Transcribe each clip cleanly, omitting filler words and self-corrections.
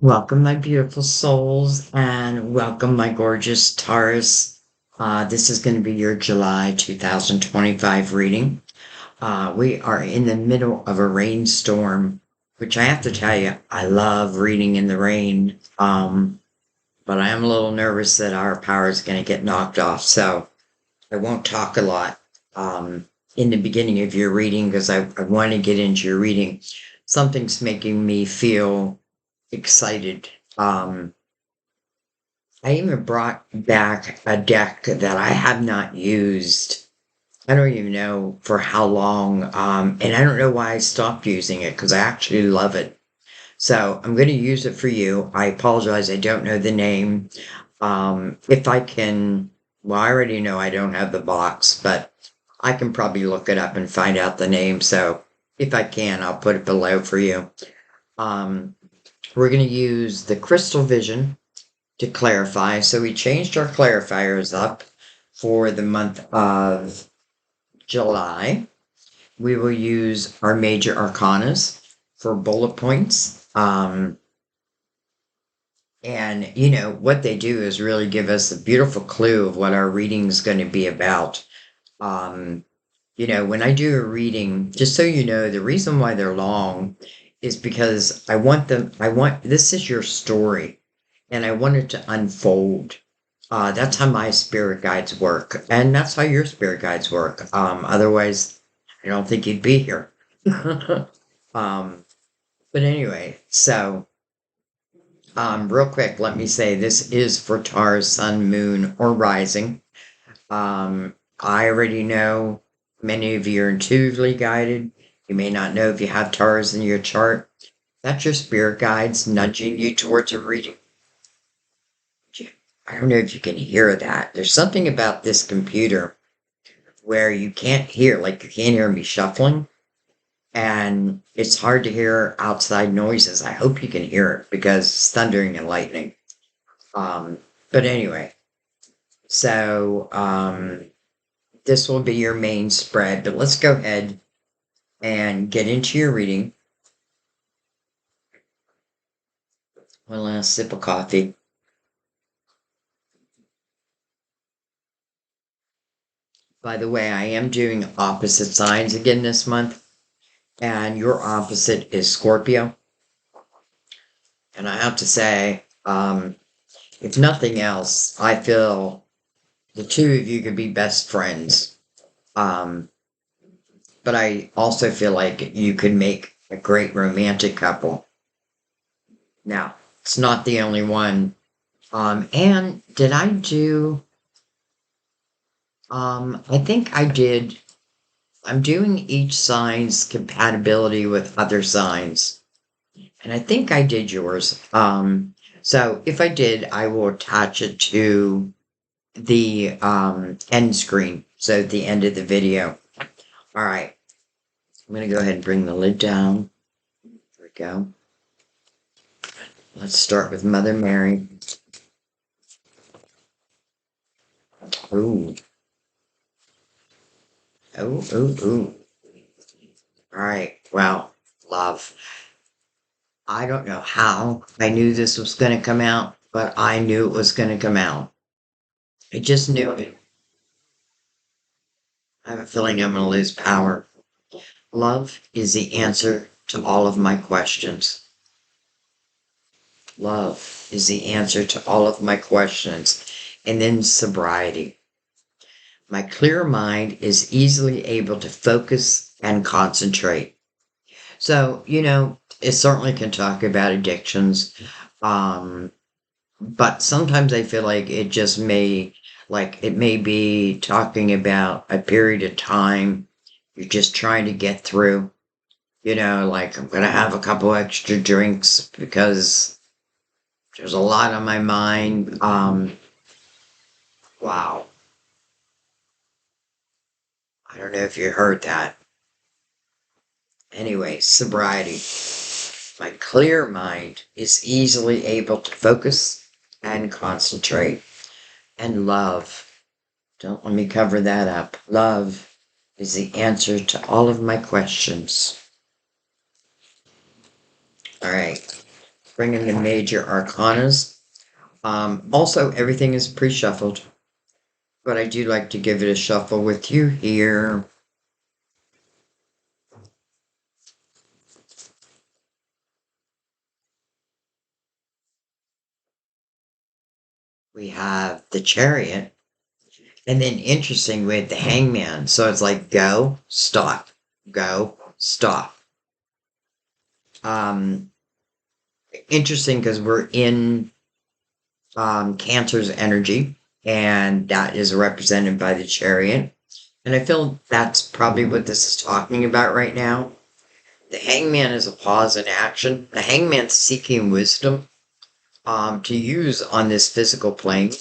Welcome, my beautiful souls, and welcome, my gorgeous Taurus. This is going to be your July 2025 reading. We are in the middle of a rainstorm, which I have to tell you, I love reading in the rain. But I am a little nervous that our power is going to get knocked off, so I won't talk a lot in the beginning of your reading because I want to get into your reading. Something's making me feel excited. I even brought back a deck that I have not used. I don't even know for how long, and I don't know why I stopped using it because I actually love it. So I'm going to use it for you. I apologize, I don't know the name. If I can, well, I already know I don't have the box, but I can probably look it up and find out the name. So if I can, I'll put it below for you. Um, we're going to use the crystal vision to clarify. So we changed our clarifiers up for the month of July. We will use our major arcanas for bullet points. And, what they do is really give us a beautiful clue of what our reading is going to be about. When I do a reading, just so you know, the reason why they're long is because this is your story and I want it to unfold. That's how my spirit guides work, and that's how your spirit guides work. Otherwise, I don't think you'd be here. um, but anyway, so real quick, let me say this is for Taurus, Sun, Moon, or Rising. I already know many of you are intuitively guided. You may not know if you have Taurus in your chart. That's your spirit guides nudging you towards a reading. I don't know if you can hear that. There's something about this computer where you can't hear, like you can't hear me shuffling, and it's hard to hear outside noises. I hope you can hear it because it's thundering and lightning. But anyway, so this will be your main spread, but let's go ahead and get into your reading. One last sip of coffee. By the way, I am doing opposite signs again this month, and your opposite is Scorpio. And I have to say, if nothing else, I feel the two of you could be best friends. But I also feel like you could make a great romantic couple. Now, it's not the only one. And did I do, I think I did, I'm doing each sign's compatibility with other signs. And I think I did yours. So if I did, I will attach it to the end screen. So at the end of the video. All right. I'm going to go ahead and bring the lid down. There we go. Let's start with Mother Mary. Ooh. Oh, ooh, ooh. All right. Well, love. I don't know how I knew this was going to come out, but I knew it was going to come out. I just knew it. I have a feeling I'm going to lose power. Love is the answer to all of my questions. Love is the answer to all of my questions. And then sobriety. My clear mind is easily able to focus and concentrate. So, it certainly can talk about addictions. But sometimes I feel like it may be talking about a period of time you're just trying to get through. Like I'm going to have a couple extra drinks because there's a lot on my mind. Wow. I don't know if you heard that. Anyway, sobriety. My clear mind is easily able to focus and concentrate. And love. Don't let me cover that up. Love is the answer to all of my questions. All right. bring in the major arcanas. Also, everything is pre-shuffled, but I do like to give it a shuffle with you here. We have the Chariot, and then interesting with the Hangman. So it's like go, stop, go, stop. Um, Interesting because we're in Cancer's energy, and that is represented by the Chariot. And I feel that's probably what this is talking about right now. The Hangman is a pause in action. The Hangman's seeking wisdom to use on this physical plane.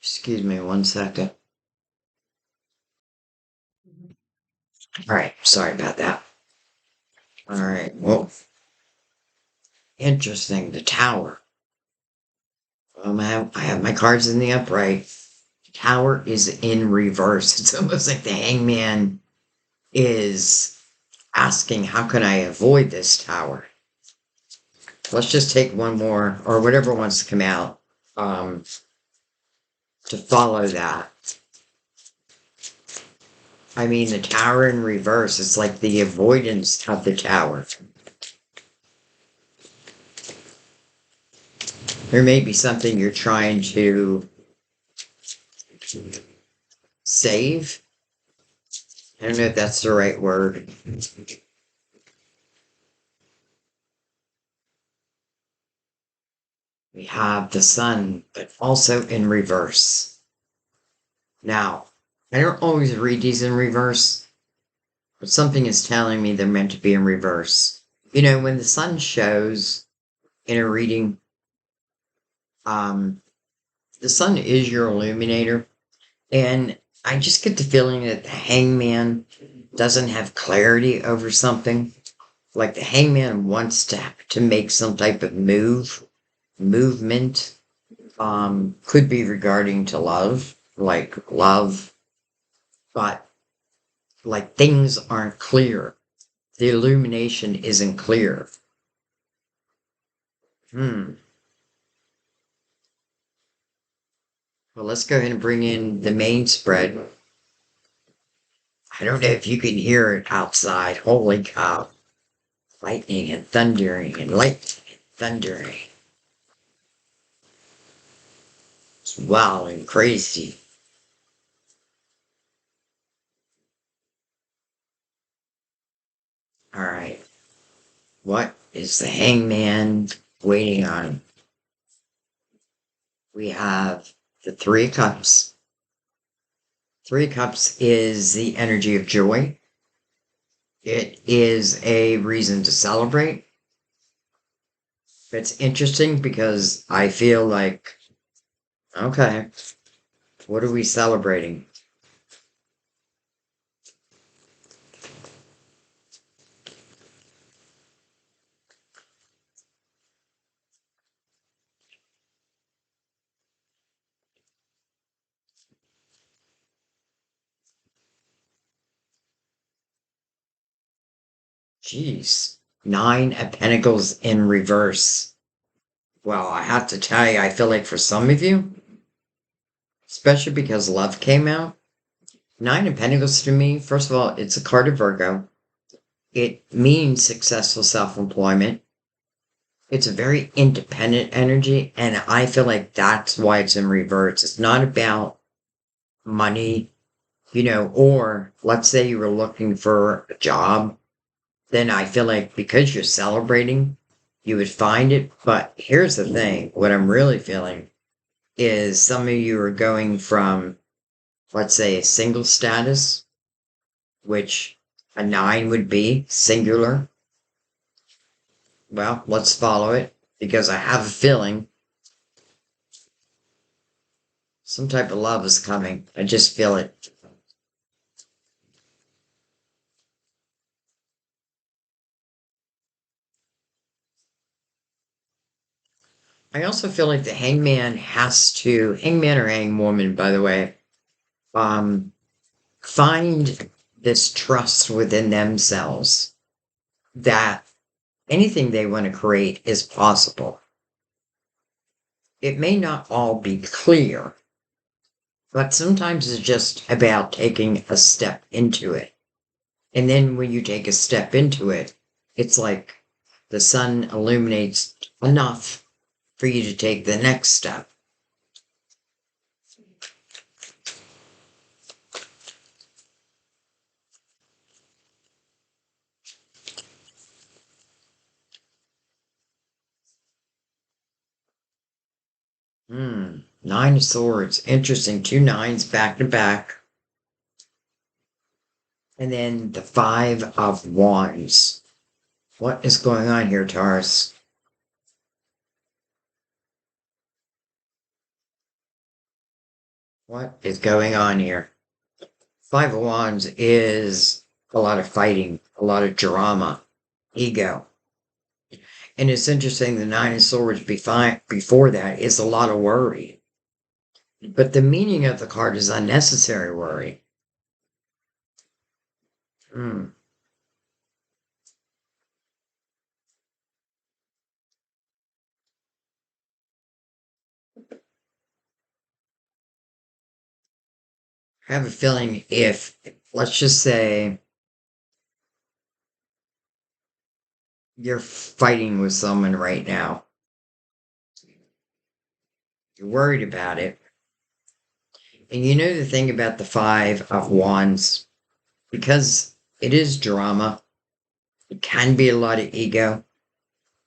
Excuse me one second. All right, sorry about that. All right, well, interesting. The Tower. I have my cards in the upright. Tower is in reverse. It's almost like the Hangman is asking, how can I avoid this tower? Let's just take one more, or whatever wants to come out, to follow that. I mean, the tower in reverse, it's like the avoidance of the tower. There may be something you're trying to save. I don't know if that's the right word. We have the sun, but also in reverse. Now, I don't always read these in reverse, but something is telling me they're meant to be in reverse. You know, when the sun shows in a reading, the sun is your illuminator, and I just get the feeling that the hangman doesn't have clarity over something. Like the hangman wants to make some type of movement. Could be regarding to love, like love, but like things aren't clear. The illumination isn't clear. Well, let's go ahead and bring in the main spread. I don't know if you can hear it outside. Holy cow. Lightning and thundering and lightning and thundering. It's wild and crazy. All right. What is the hangman waiting on? We have the Three of Cups. Three of Cups is the energy of joy. It is a reason to celebrate. It's interesting because I feel like, okay, what are we celebrating? Jeez. Nine of Pentacles in reverse. Well, I have to tell you, I feel like for some of you, especially because love came out, Nine of Pentacles to me, first of all, it's a card of Virgo. It means successful self-employment. It's a very independent energy, and I feel like that's why it's in reverse. It's not about money, or let's say you were looking for a job, then I feel like because you're celebrating, you would find it. But here's the thing, what I'm really feeling is some of you are going from, let's say, a single status, which a nine would be singular. Well, let's follow it because I have a feeling some type of love is coming. I just feel it. I also feel like the hangman or hangwoman, by the way, find this trust within themselves. that anything they want to create is possible. It may not all be clear, but sometimes it's just about taking a step into it. And then when you take a step into it, it's like the sun illuminates enough for you to take the next step. Nine of Swords. Interesting. Two nines back to back. And then the Five of Wands. What is going on here, Taurus? What is going on here? Five of Wands is a lot of fighting, a lot of drama, ego. And it's interesting, the Nine of Swords before that is a lot of worry. But the meaning of the card is unnecessary worry. Hmm. I have a feeling if, let's just say, you're fighting with someone right now, you're worried about it, and you know the thing about the Five of Wands, because it is drama, it can be a lot of ego,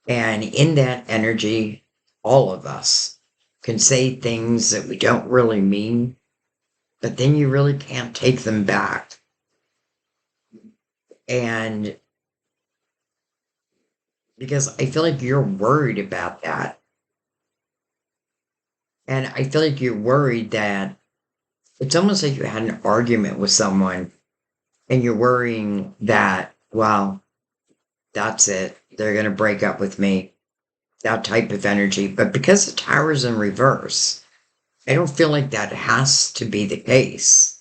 and in that energy, all of us can say things that we don't really mean, but then you really can't take them back. And because I feel like you're worried about that. And I feel like you're worried that it's almost like you had an argument with someone and you're worrying that, well, that's it. They're going to break up with me. That type of energy. But because the tower's in reverse, I don't feel like that has to be the case.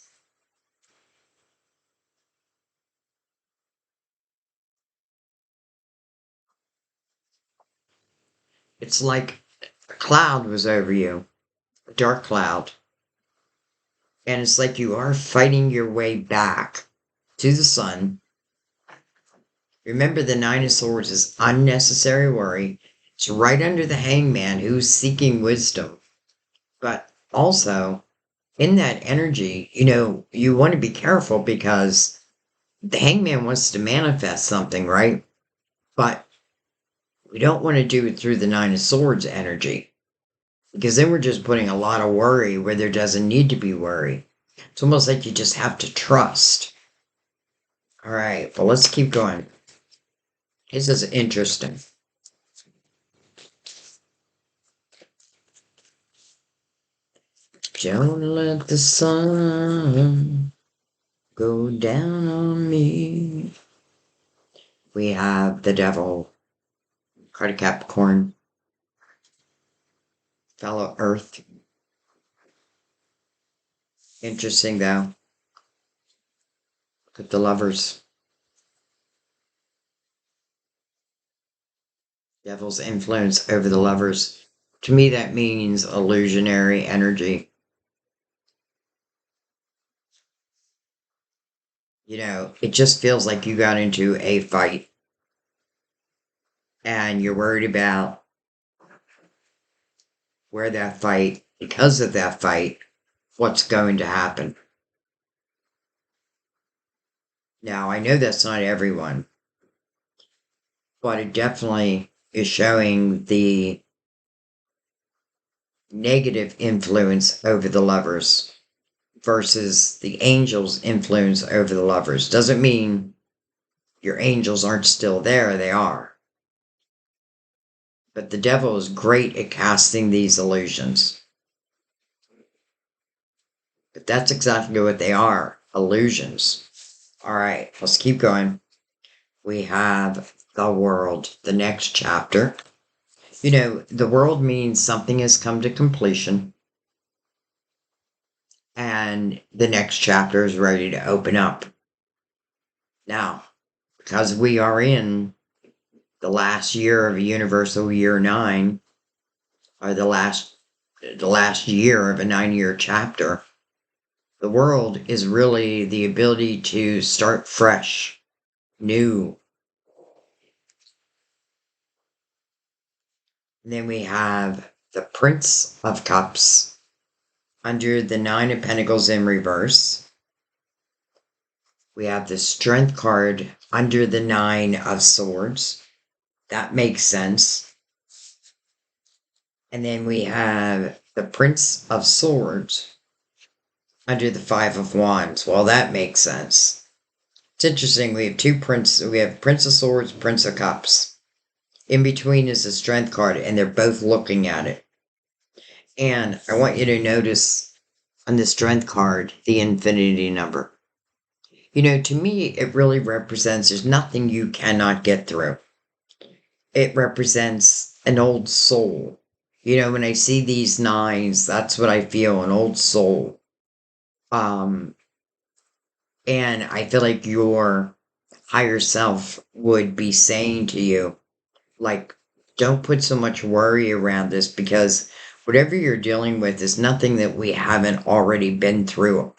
It's like a cloud was over you, a dark cloud. And it's like you are fighting your way back to the sun. Remember, the Nine of Swords is unnecessary worry. It's right under the hangman who's seeking wisdom. But also, in that energy, you want to be careful because the hangman wants to manifest something, right? But we don't want to do it through the Nine of Swords energy because then we're just putting a lot of worry where there doesn't need to be worry. It's almost like you just have to trust. All right, well, let's keep going. This is interesting. Don't let the sun go down on me. We have the devil, card of Capricorn, fellow Earth. Interesting, though. Look at the lovers. Devil's influence over the lovers. To me, that means illusionary energy. It just feels like you got into a fight and you're worried about where that fight, because of that fight, what's going to happen. Now, I know that's not everyone, but it definitely is showing the negative influence over the lovers versus the angels' influence over the lovers. Doesn't mean your angels aren't still there, they are. But the devil is great at casting these illusions. But that's exactly what they are, illusions. All right, let's keep going. We have the world, the next chapter. The world means something has come to completion. And the next chapter is ready to open up. Now, because we are in the last year of a universal year 9, or the last year of a 9-year chapter. The world is really the ability to start fresh, new. And then we have the Prince of Cups under the 9 of Pentacles in reverse. We have the Strength card under the 9 of Swords. That makes sense. And then we have the Prince of Swords under the 5 of Wands. Well, that makes sense. It's interesting. We have we have Prince of Swords, Prince of Cups. In between is the Strength card, and they're both looking at it. And I want you to notice on the Strength card, the infinity number. To me, it really represents there's nothing you cannot get through. It represents an old soul. When I see these 9s, that's what I feel, an old soul. And I feel like your higher self would be saying to you, like, don't put so much worry around this, because whatever you're dealing with is nothing that we haven't already been through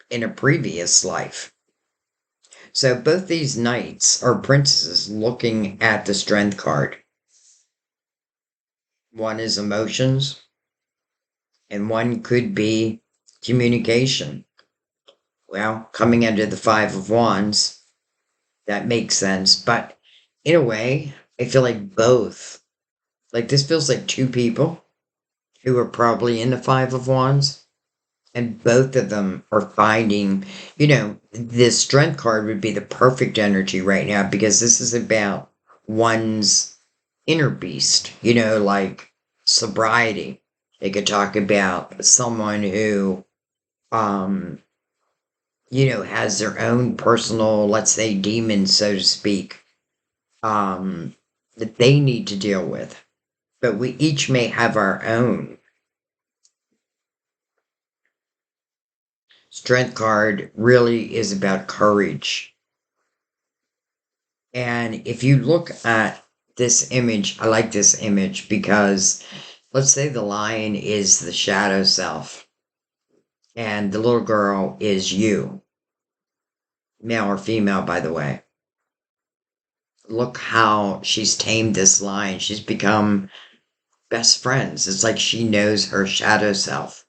in a previous life. So both these knights are princesses looking at the Strength card. One is emotions, and one could be communication. Well, coming under the 5 of Wands, that makes sense. But in a way, I feel like both. Like, this feels like 2 people who are probably in the 5 of Wands. And both of them are finding, this Strength card would be the perfect energy right now, because this is about one's inner beast, like sobriety. They could talk about someone who, has their own personal, let's say, demons, so to speak, that they need to deal with. But we each may have our own. Strength card really is about courage. And if you look at this image, I like this image because let's say the lion is the shadow self and the little girl is you, male or female, by the way. Look how she's tamed this lion. She's become best friends. It's like she knows her shadow self.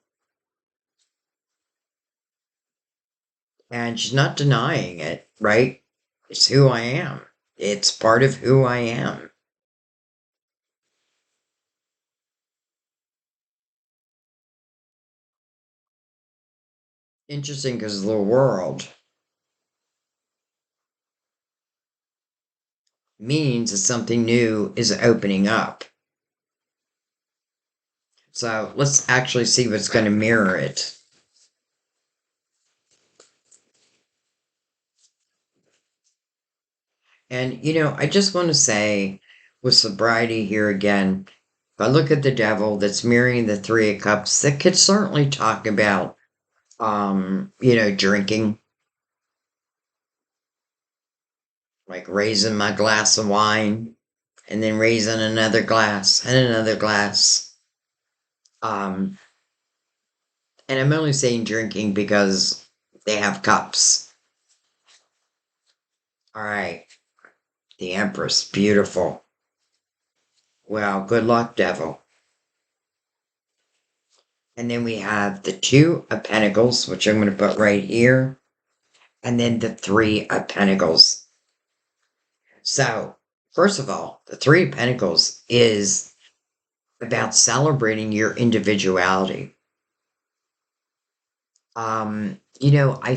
And she's not denying it, right? It's who I am. It's part of who I am. Interesting, because the world means that something new is opening up. So let's actually see what's going to mirror it. And, I just want to say with sobriety here again, if I look at the devil that's mirroring the 3 of Cups, that could certainly talk about, drinking. Like raising my glass of wine and then raising another glass and another glass. And I'm only saying drinking because they have cups. All right. The Empress. Beautiful. Well, good luck, devil. And then we have the 2 of Pentacles, which I'm going to put right here. And then the 3 of Pentacles. So, first of all, the 3 of Pentacles is about celebrating your individuality. I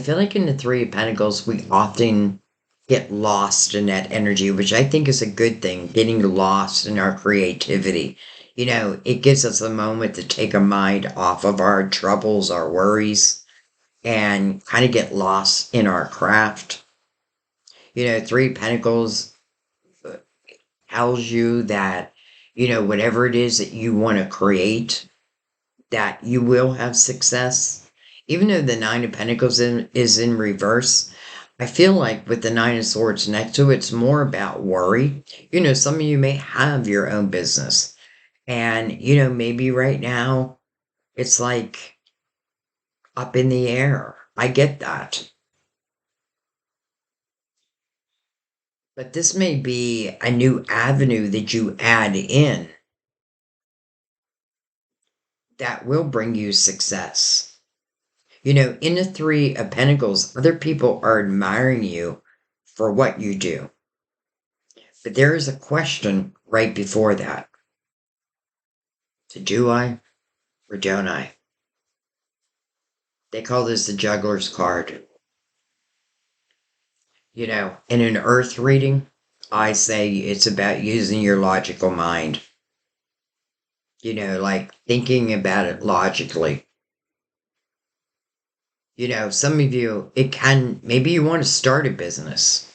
feel like in the 3 of Pentacles, we often get lost in that energy, which I think is a good thing, getting lost in our creativity. It gives us a moment to take our mind off of our troubles, our worries, and kind of get lost in our craft. 3 of Pentacles tells you that, whatever it is that you want to create, that you will have success. Even though the 9 of Pentacles is in reverse, I feel like with the Nine of Swords next to it, it's more about worry. Some of you may have your own business. And, maybe right now it's like up in the air. I get that. But this may be a new avenue that you add in that will bring you success. In the Three of Pentacles, other people are admiring you for what you do. But there is a question right before that. So do I or don't I? They call this the juggler's card. In an earth reading, I say it's about using your logical mind. Like thinking about it logically. Some of you, maybe you want to start a business,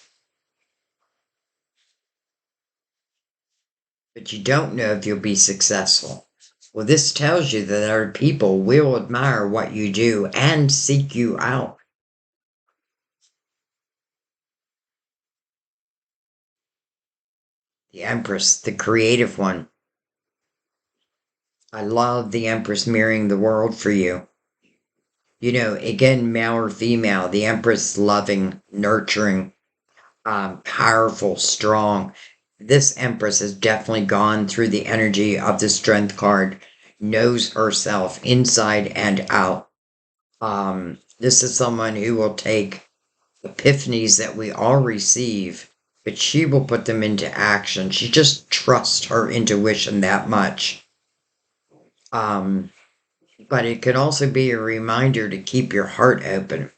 but you don't know if you'll be successful. Well, this tells you that other people will admire what you do and seek you out. The Empress, the creative one. I love the Empress mirroring the world for you. Again, male or female, the Empress loving, nurturing, powerful, strong. This Empress has definitely gone through the energy of the Strength card, knows herself inside and out. This is someone who will take epiphanies that we all receive, but she will put them into action. She just trusts her intuition that much. But it could also be a reminder to keep your heart open.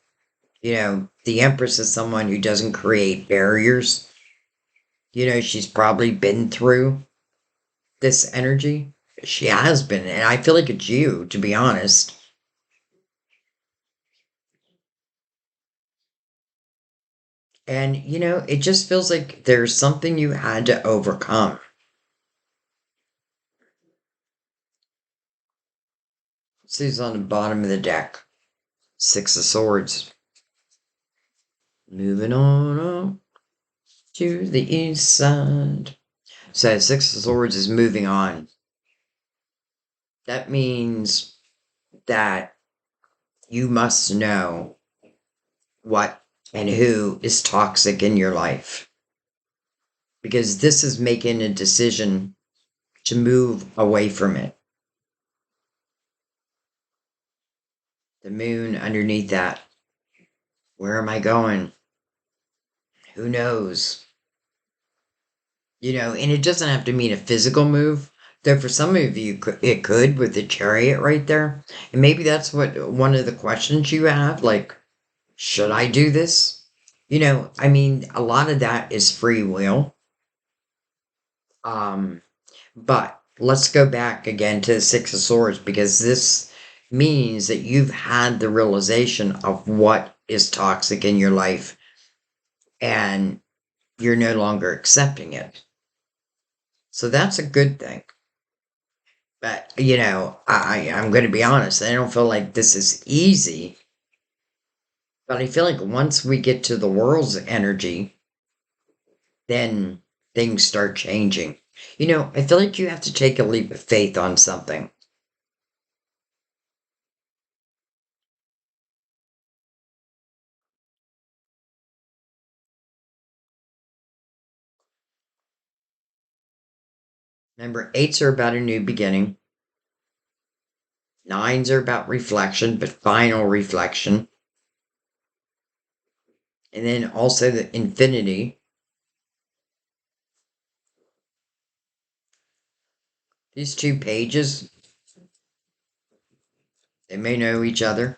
The Empress is someone who doesn't create barriers. She's probably been through this energy. She has been, and I feel like it's you, to be honest. And, it just feels like there's something you had to overcome. See who's on the bottom of the deck. Six of Swords. Moving on up to the east side. So Six of Swords is moving on. That means that you must know what and who is toxic in your life. Because this is making a decision to move away from it. The moon underneath that. Where am I going? Who knows? And it doesn't have to mean a physical move. Though for some of you, it could with the chariot right there. And maybe that's one of the questions you have. Like, should I do this? A lot of that is free will. But let's go back again to the Six of Swords, because this means that you've had the realization of what is toxic in your life and you're no longer accepting it. So that's a good thing. But, I'm going to be honest, I don't feel like this is easy. But I feel like once we get to the world's energy, then things start changing. I feel like you have to take a leap of faith on something. Remember, eights are about a new beginning. Nines are about reflection, but final reflection. And then also the infinity. These two pages, they may know each other.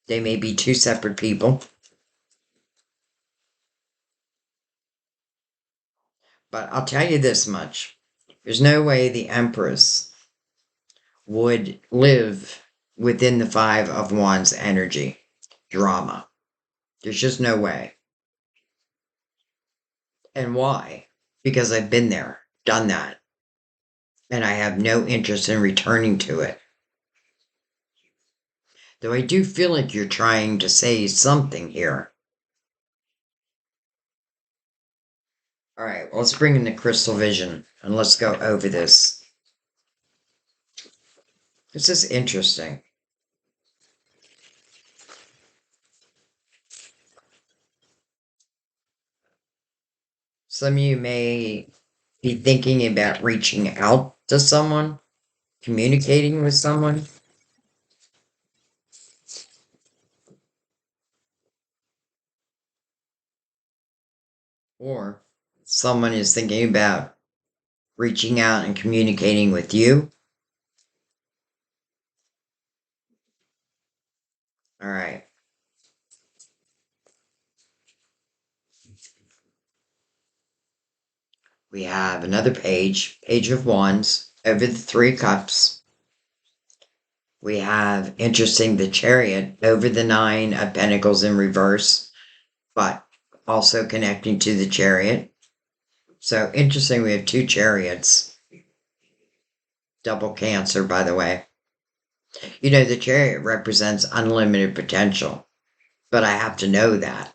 They may be two separate people. But I'll tell you this much. There's no way the Empress would live within the Five of Wands energy. Drama. There's just no way. And why? Because I've been there, done that. And I have no interest in returning to it. Though I do feel like you're trying to say something here. All right, well, let's bring in the crystal vision and let's go over this. This is interesting. Some of you may be thinking about reaching out to someone, communicating with someone, or someone is thinking about reaching out and communicating with you. All right. We have another page, Page of Wands, over the Three Cups. We have, interesting, the Chariot over the Nine of Pentacles in reverse, but also connecting to the Chariot. So interesting, we have two chariots. Double Cancer, by the way. You know, the Chariot represents unlimited potential, but I have to know that.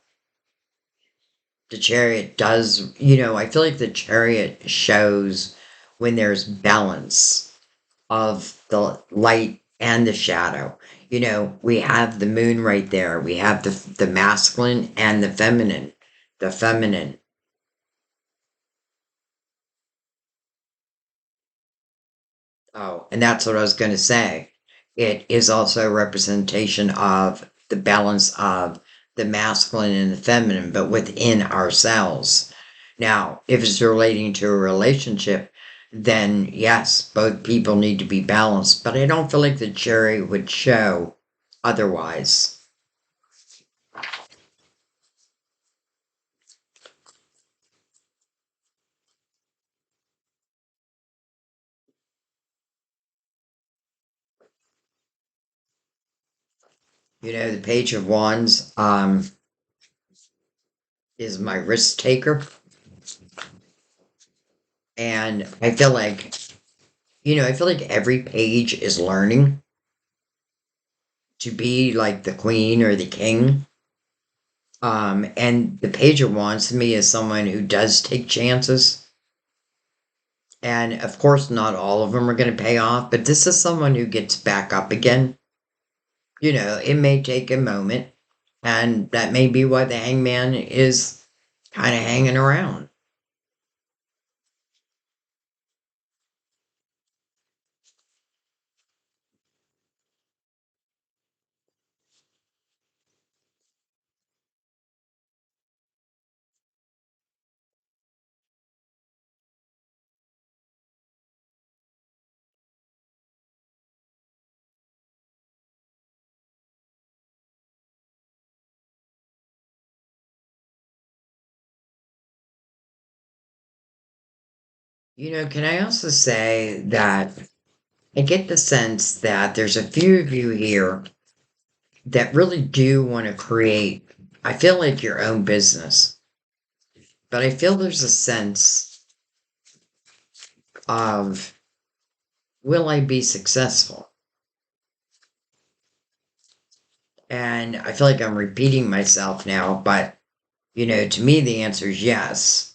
The Chariot does, I feel like the Chariot shows when there's balance of the light and the shadow. We have the moon right there. We have the masculine and the feminine. The feminine. Oh, and that's what I was going to say. It is also a representation of the balance of the masculine and the feminine, but within ourselves. Now, if it's relating to a relationship, then yes, both people need to be balanced, but I don't feel like the cherry would show otherwise. The Page of Wands is my risk taker. And I feel like every page is learning to be like the queen or the king. And the Page of Wands to me is someone who does take chances. And of course, not all of them are going to pay off, but this is someone who gets back up again. It may take a moment, and that may be why the hangman is kind of hanging around. Can I also say that I get the sense that there's a few of you here that really do want to create, I feel like, your own business. But I feel there's a sense of, will I be successful? And I feel like I'm repeating myself now, but, to me, the answer is yes.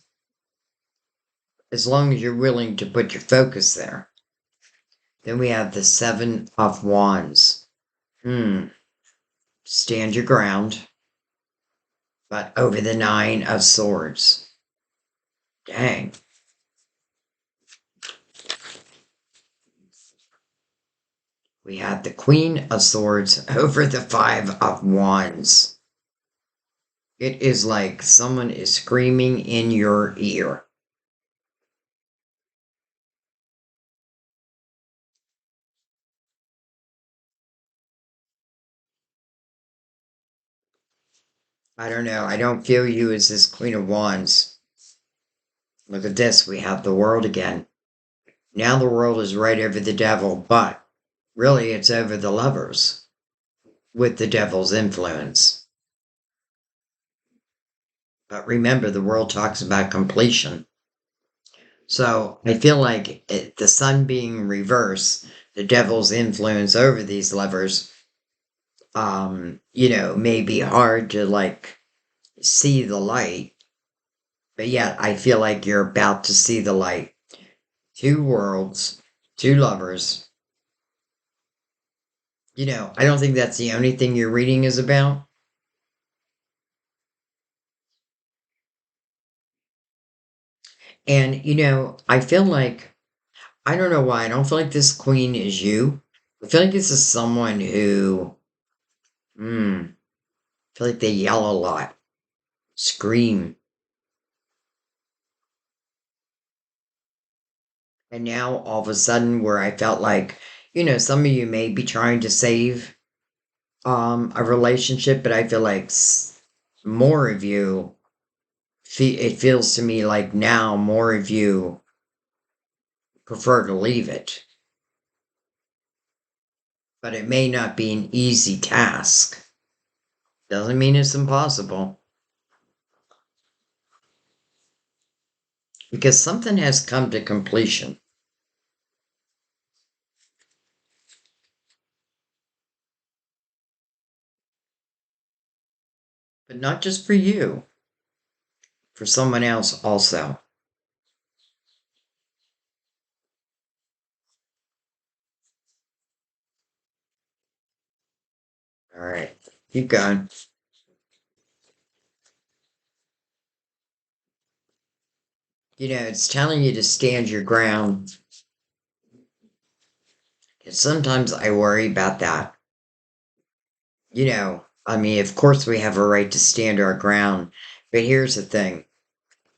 As long as you're willing to put your focus there. Then we have the Seven of Wands. Stand your ground. But over the Nine of Swords. Dang. We have the Queen of Swords over the Five of Wands. It is like someone is screaming in your ear. I don't know. I don't feel you as this Queen of Wands. Look at this. We have the world again. Now the world is right over the devil, but really it's over the lovers with the devil's influence. But remember, the world talks about completion. So I feel like the sun being reversed, the devil's influence over these lovers, may be hard to see the light, but yet I feel like you're about to see the light. Two worlds, two lovers. I don't think that's the only thing your reading is about. And, I feel like, I don't know why, I don't feel like this queen is you. I feel like this is someone who, I feel like they yell a lot, scream. And now all of a sudden, where I felt like, some of you may be trying to save a relationship, but I feel like more of you, it feels to me like now more of you prefer to leave it. But it may not be an easy task. Doesn't mean it's impossible. Because something has come to completion. But not just for you, for someone else also. All right, keep going. It's telling you to stand your ground. And sometimes I worry about that. I mean, of course we have a right to stand our ground, but here's the thing.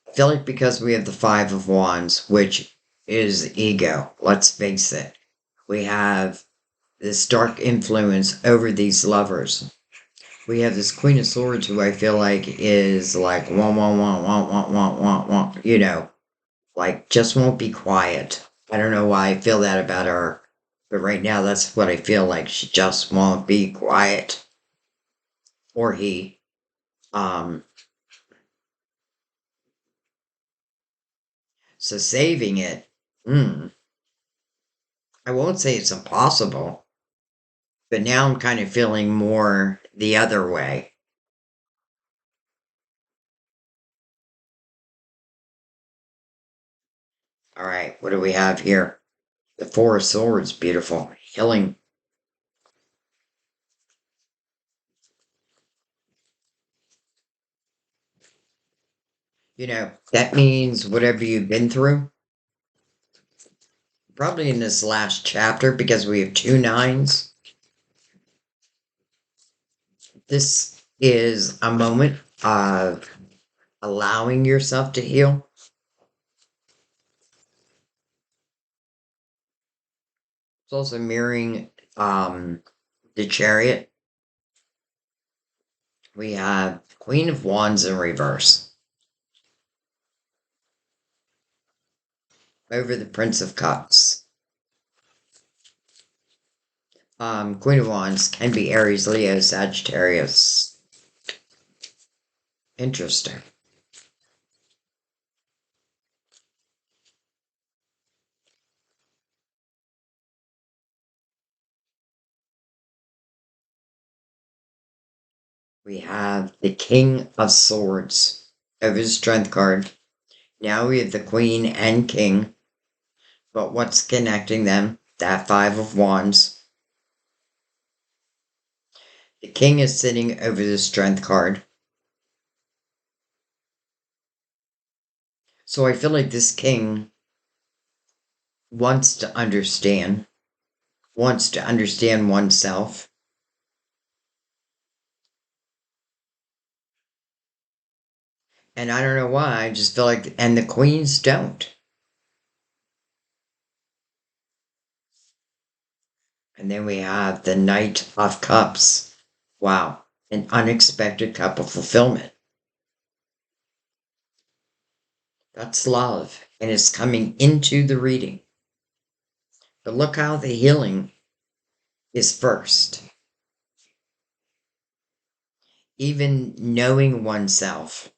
I feel like because we have the Five of Wands, which is ego, let's face it, we have this dark influence over these lovers. We have this Queen of Swords who I feel like is like, like just won't be quiet. I don't know why I feel that about her, but right now that's what I feel like. She just won't be quiet. Or he. Um, so saving it, I won't say it's impossible, but now I'm kind of feeling more the other way. All right, what do we have here? The Four of Swords, beautiful. Healing. That means whatever you've been through, probably in this last chapter, because we have two nines, this is a moment of allowing yourself to heal. It's also mirroring the Chariot. We have Queen of Wands in reverse over the Prince of Cups. Queen of Wands can be Aries, Leo, Sagittarius. Interesting. We have the King of Swords over the Strength card. Now we have the Queen and King. But what's connecting them? That Five of Wands. The King is sitting over the Strength card. So I feel like this King wants to understand oneself. And I don't know why, I just feel like, and the Queens don't. And then we have the Knight of Cups. Wow, an unexpected cup of fulfillment. That's love, and it's coming into the reading. But look how the healing is first. Even knowing oneself.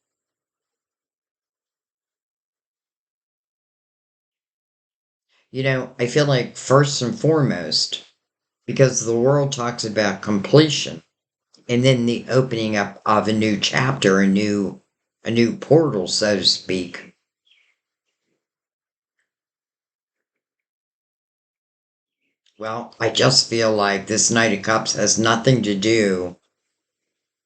I feel like first and foremost, because the world talks about completion and then the opening up of a new chapter, a new a new portal, so to speak. Well, I just feel like this Knight of Cups has nothing to do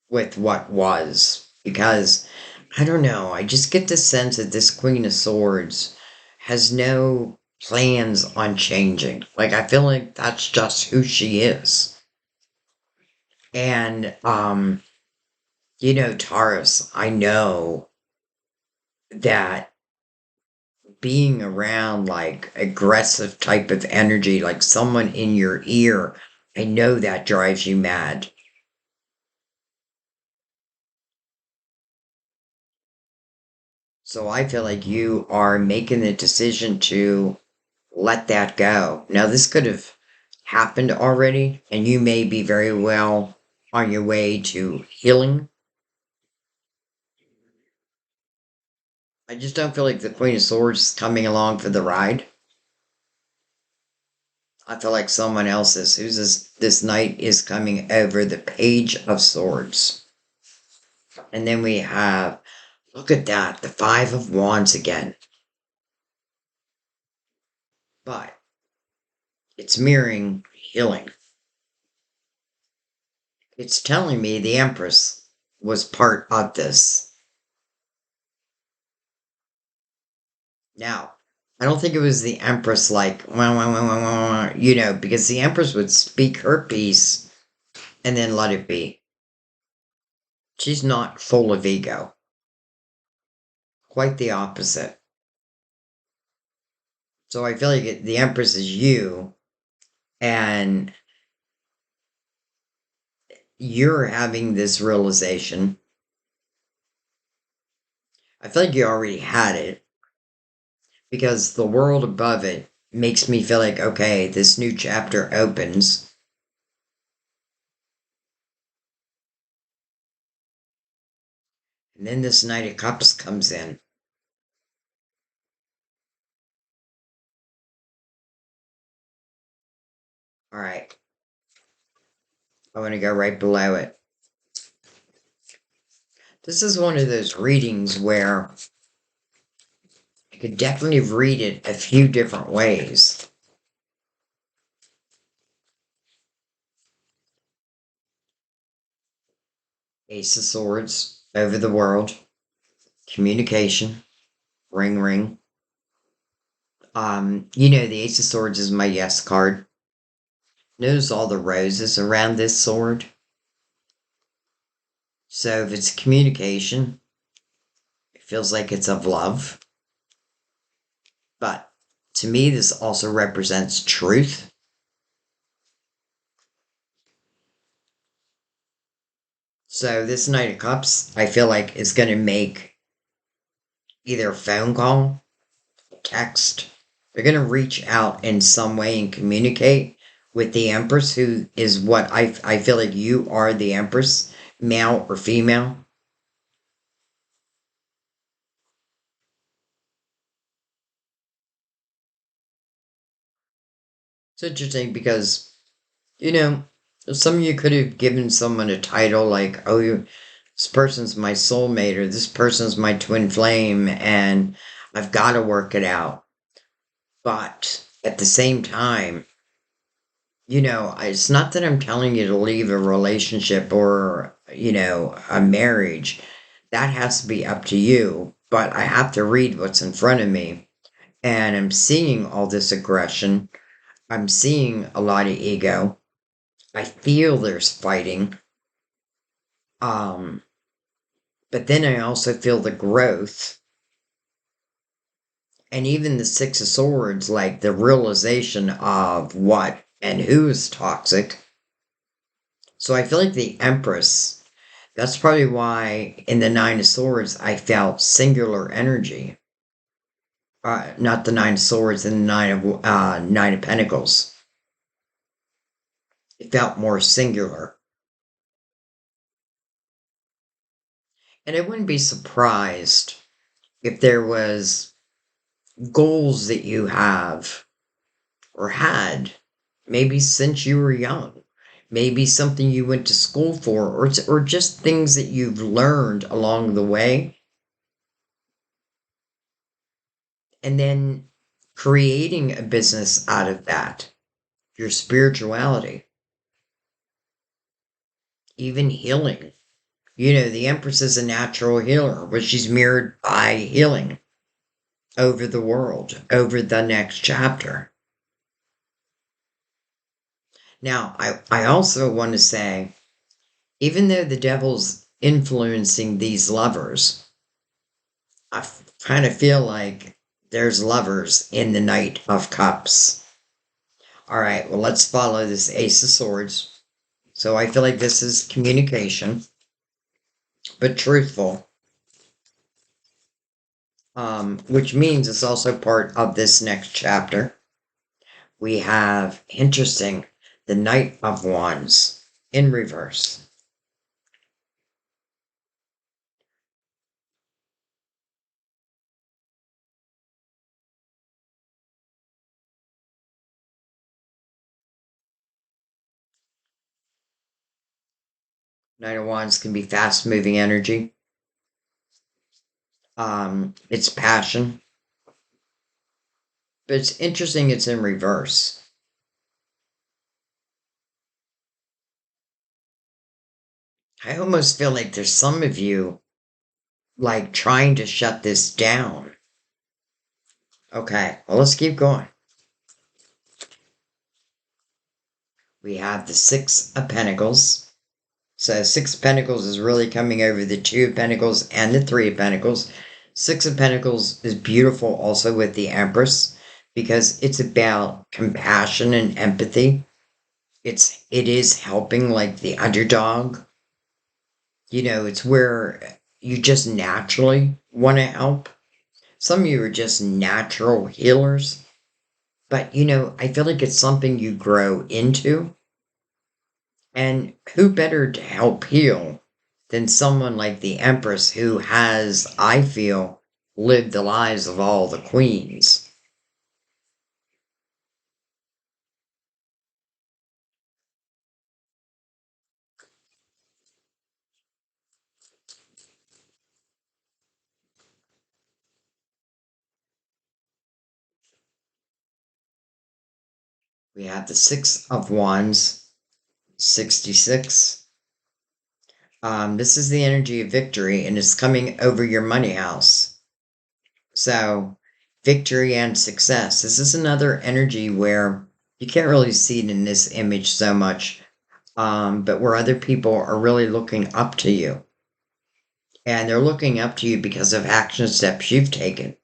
with what was. Because, I don't know, I just get the sense that this Queen of Swords has no plans on changing. Like, I feel like that's just who she is. And, Taurus, I know that being around like aggressive type of energy, like someone in your ear, I know that drives you mad. So I feel like you are making the decision to let that go. Now, this could have happened already, and you may be very well on your way to healing. I just don't feel like the Queen of Swords is coming along for the ride. I feel like someone else is. Who's this knight is coming over the Page of Swords. And then we have, look at that, the Five of Wands again. But it's mirroring healing. It's telling me the Empress was part of this. Now, I don't think it was the Empress like, wah, wah, wah, wah, wah, because the Empress would speak her piece and then let it be. She's not full of ego. Quite the opposite. So I feel like the Empress is you, and you're having this realization. I feel like you already had it because the world above it makes me feel like, okay, this new chapter opens. And then this Knight of Cups comes in. All right. I want to go right below it. This is one of those readings where I could definitely read it a few different ways. Ace of Swords over the world. Communication. Ring, ring. The Ace of Swords is my yes card. Notice all the roses around this sword. So if it's communication, it feels like it's of love. But to me, this also represents truth. So this Knight of Cups, I feel like, is going to make either a phone call, text. They're going to reach out in some way and communicate with the Empress, who is what I feel like you are the Empress, male or female. It's interesting because, you know, some of you could have given someone a title like, oh, this person's my soulmate or this person's my twin flame and I've got to work it out. But at the same time, it's not that I'm telling you to leave a relationship or, a marriage. That has to be up to you. But I have to read what's in front of me. And I'm seeing all this aggression. I'm seeing a lot of ego. I feel there's fighting. Um, but then I also feel the growth. And even the Six of Swords, like the realization of what and who is toxic. So I feel like the Empress, that's probably why in the Nine of Swords I felt singular energy. Not the Nine of Swords and the Nine of Pentacles. It felt more singular. And I wouldn't be surprised if there was goals that you have or had, maybe since you were young, maybe something you went to school for, or just things that you've learned along the way and then creating a business out of that, your spirituality, even healing. The Empress is a natural healer, but she's mirrored by healing over the world, over the next chapter. Now, I also want to say, even though the devil's influencing these lovers, I kind of feel like there's lovers in the Knight of Cups. All right, well, let's follow this Ace of Swords. So I feel like this is communication, but truthful, which means it's also part of this next chapter. We have, interesting, the Knight of Wands in reverse. Knight of Wands can be fast moving energy. It's passion. But it's interesting it's in reverse. I almost feel like there's some of you like trying to shut this down. Okay, well, let's keep going. We have the Six of Pentacles. So Six of Pentacles is really coming over the Two of Pentacles and the Three of Pentacles. Six of Pentacles is beautiful also with the Empress because it's about compassion and empathy. It is helping like the underdog. It's where you just naturally want to help. Some of you are just natural healers. But I feel like it's something you grow into. And who better to help heal than someone like the Empress who has, I feel, lived the lives of all the queens? We have the Six of Wands, 66. This is the energy of victory, and it's coming over your money house. So, victory and success. This is another energy where you can't really see it in this image so much, but where other people are really looking up to you. And they're looking up to you because of action steps you've taken.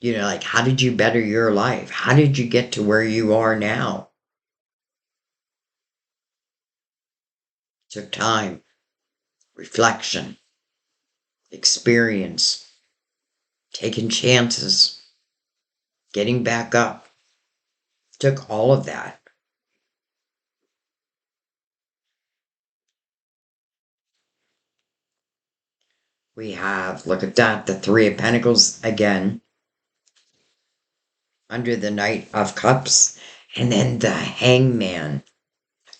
Like, how did you better your life? How did you get to where you are now? Took time, reflection, experience, taking chances, getting back up. Took all of that. We have, look at that, the Three of Pentacles again, under the Knight of Cups, and then the Hangman.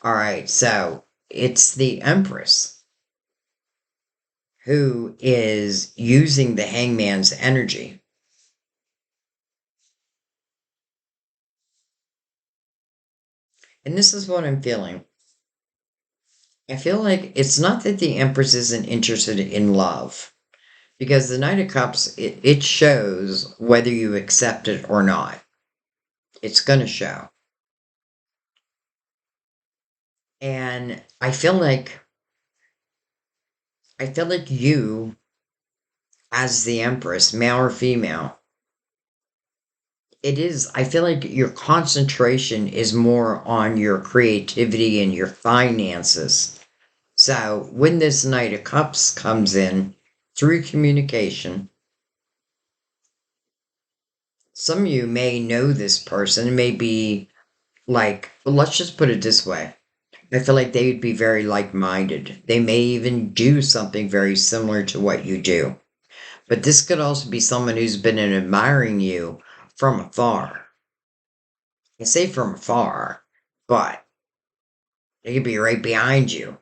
All right, so it's the Empress who is using the Hangman's energy. And this is what I'm feeling. I feel like it's not that the Empress isn't interested in love, because the Knight of Cups, it shows whether you accept it or not. It's going to show. And I feel like you, as the Empress, male or female, I feel like your concentration is more on your creativity and your finances. So when this Knight of Cups comes in through communication, some of you may know this person, maybe like, let's just put it this way. I feel like they would be very like minded. They may even do something very similar to what you do. But this could also be someone who's been admiring you from afar. I say from afar, but they could be right behind you.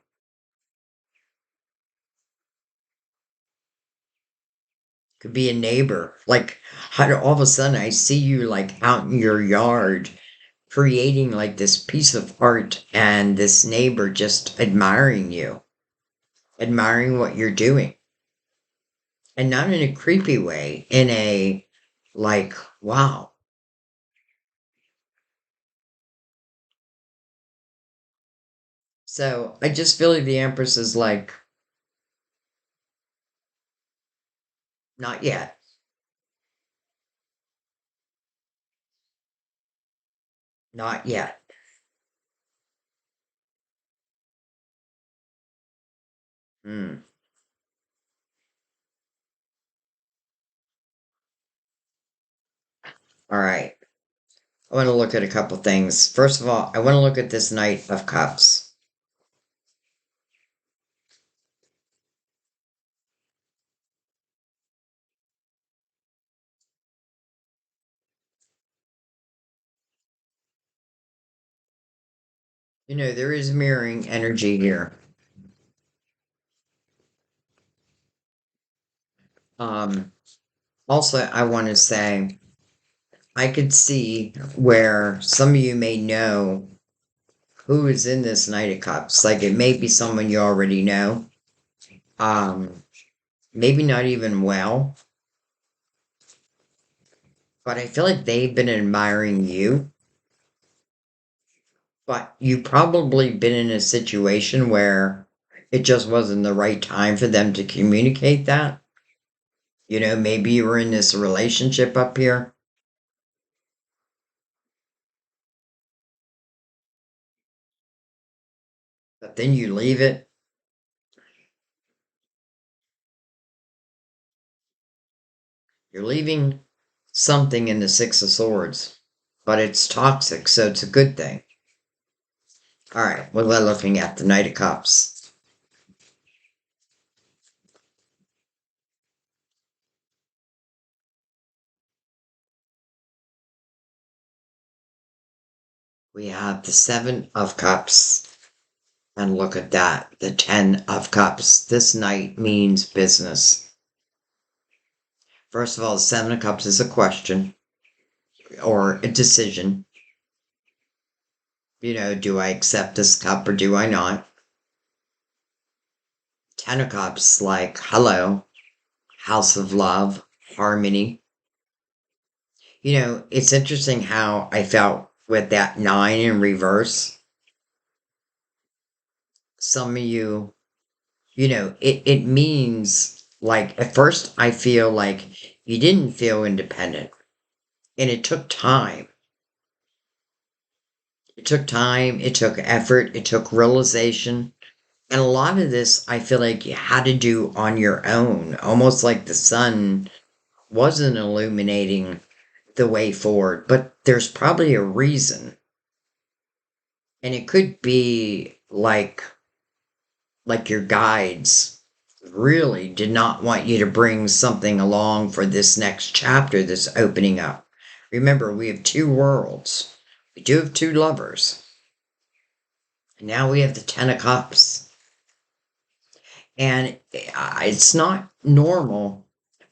Could be a neighbor. Like, how do all of a sudden I see you like out in your yard creating like this piece of art and this neighbor just admiring you, admiring what you're doing. And not in a creepy way, in a like, wow. So I just feel like the Empress is like, not yet, not yet. Hmm. All right. I want to look at a couple things. First of all, I want to look at this Knight of Cups. You know, there is mirroring energy here. Um, Also, I want to say, I could see where some of you may know who is in this Knight of Cups. Like it may be someone you already know. Um, Maybe not even well, but I feel like they've been admiring you. But you probably been in a situation where it just wasn't the right time for them to communicate that. You know, maybe you were in this relationship up here, but then you leave it. You're leaving something in the Six of Swords, but it's toxic, so it's a good thing. All right, well, we're looking at the Knight of Cups. We have the Seven of Cups, and look at that, the Ten of Cups. This knight means business. First of all, the Seven of Cups is a question or a decision. You know, do I accept this cup or do I not? Ten of Cups, like, hello, house of love, harmony. You know, it's interesting how I felt with that nine in reverse. Some of you, you know, it means like at first I feel like you didn't feel independent and it took time. It took time, it took effort, it took realization. And a lot of this I feel like you had to do on your own, almost like the sun wasn't illuminating the way forward, but there's probably a reason. And it could be like your guides really did not want you to bring something along for this next chapter that's opening up. Remember, we have two worlds. We do have two lovers. And now we have the Ten of Cups. And it's not normal,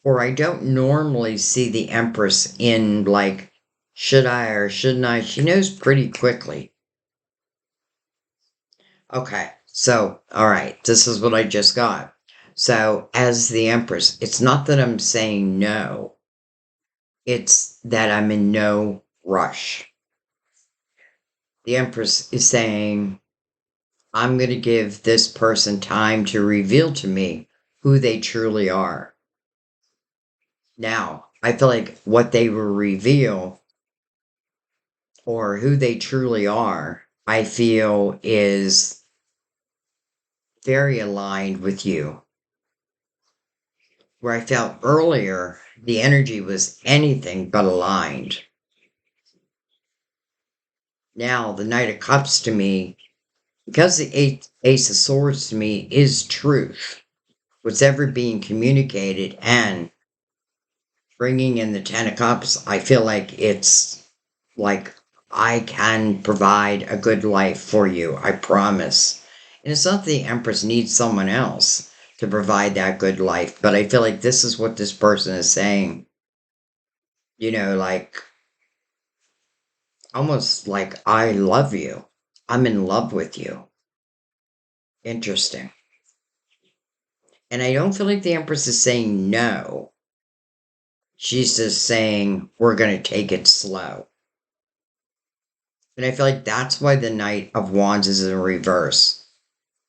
or I don't normally see the Empress in like, should I or shouldn't I? She knows pretty quickly. Okay, so, all right, this is what I just got. So, as the Empress, it's not that I'm saying no, it's that I'm in no rush. The Empress is saying, I'm going to give this person time to reveal to me who they truly are. Now, I feel like what they will reveal or who they truly are, I feel is very aligned with you. Where I felt earlier the energy was anything but aligned. Now, the Knight of Cups to me, because the Ace of Swords to me is truth, what's ever being communicated, and bringing in the Ten of Cups, I feel like it's like I can provide a good life for you, I promise. And it's not the Empress needs someone else. to provide that good life. But I feel like this is what this person is saying. Like almost like, I love you. I'm in love with you. Interesting. And I don't feel like the Empress is saying no. She's just saying, we're going to take it slow. And I feel like that's why the Knight of Wands is in reverse.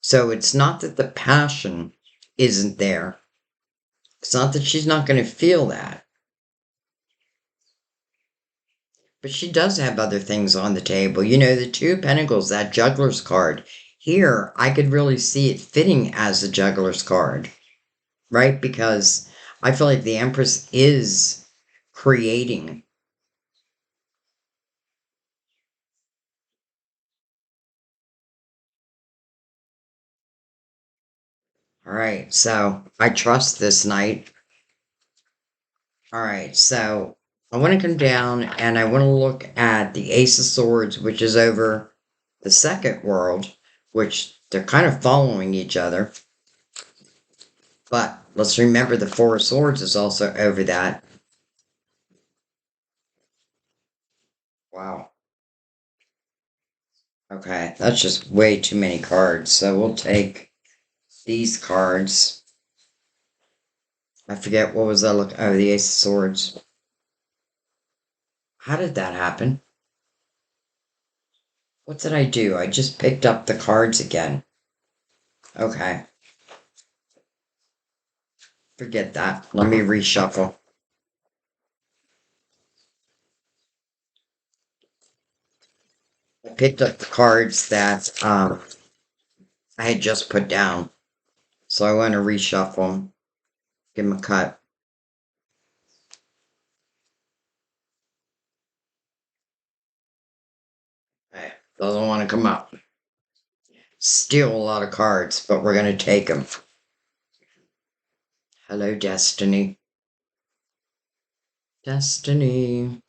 So it's not that the passion isn't there. It's not that she's not going to feel that. But she does have other things on the table. The Two of Pentacles, that Juggler's card. Here, I could really see it fitting as a Juggler's card, right? Because I feel like the Empress is creating. All right, so I trust this Knight. All right, so I want to come down and I want to look at the Ace of Swords, which is over the second world, which they're kind of following each other. But let's remember the Four of Swords is also over that. Wow. Okay, that's just way too many cards. So we'll take these cards. I forget what was that look. Oh, the Ace of Swords. How did that happen? What did I do? I just picked up the cards again. Okay. Forget that. Let me reshuffle. I picked up the cards that I had just put down. So I want to reshuffle them. Give them a cut. Okay. Doesn't want to come up. Still a lot of cards, but we're going to take them. Hello, Destiny. Destiny.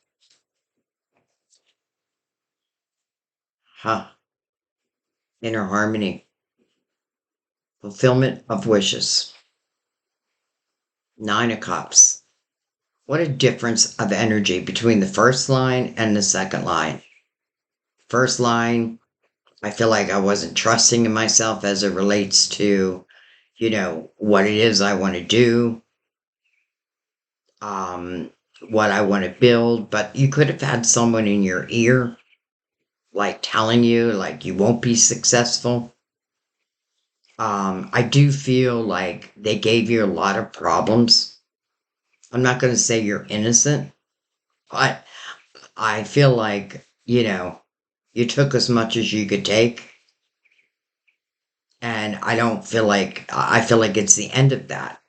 Huh. Inner harmony. Fulfillment of wishes. Nine of Cups. What a difference of energy between the first line and the second line. First line, I feel like I wasn't trusting in myself as it relates to, what it is I want to do, what I want to build. But you could have had someone in your ear, like telling you, like, you won't be successful. I do feel like they gave you a lot of problems. I'm not going to say you're innocent, but I feel like, you took as much as you could take. And I feel like it's the end of that.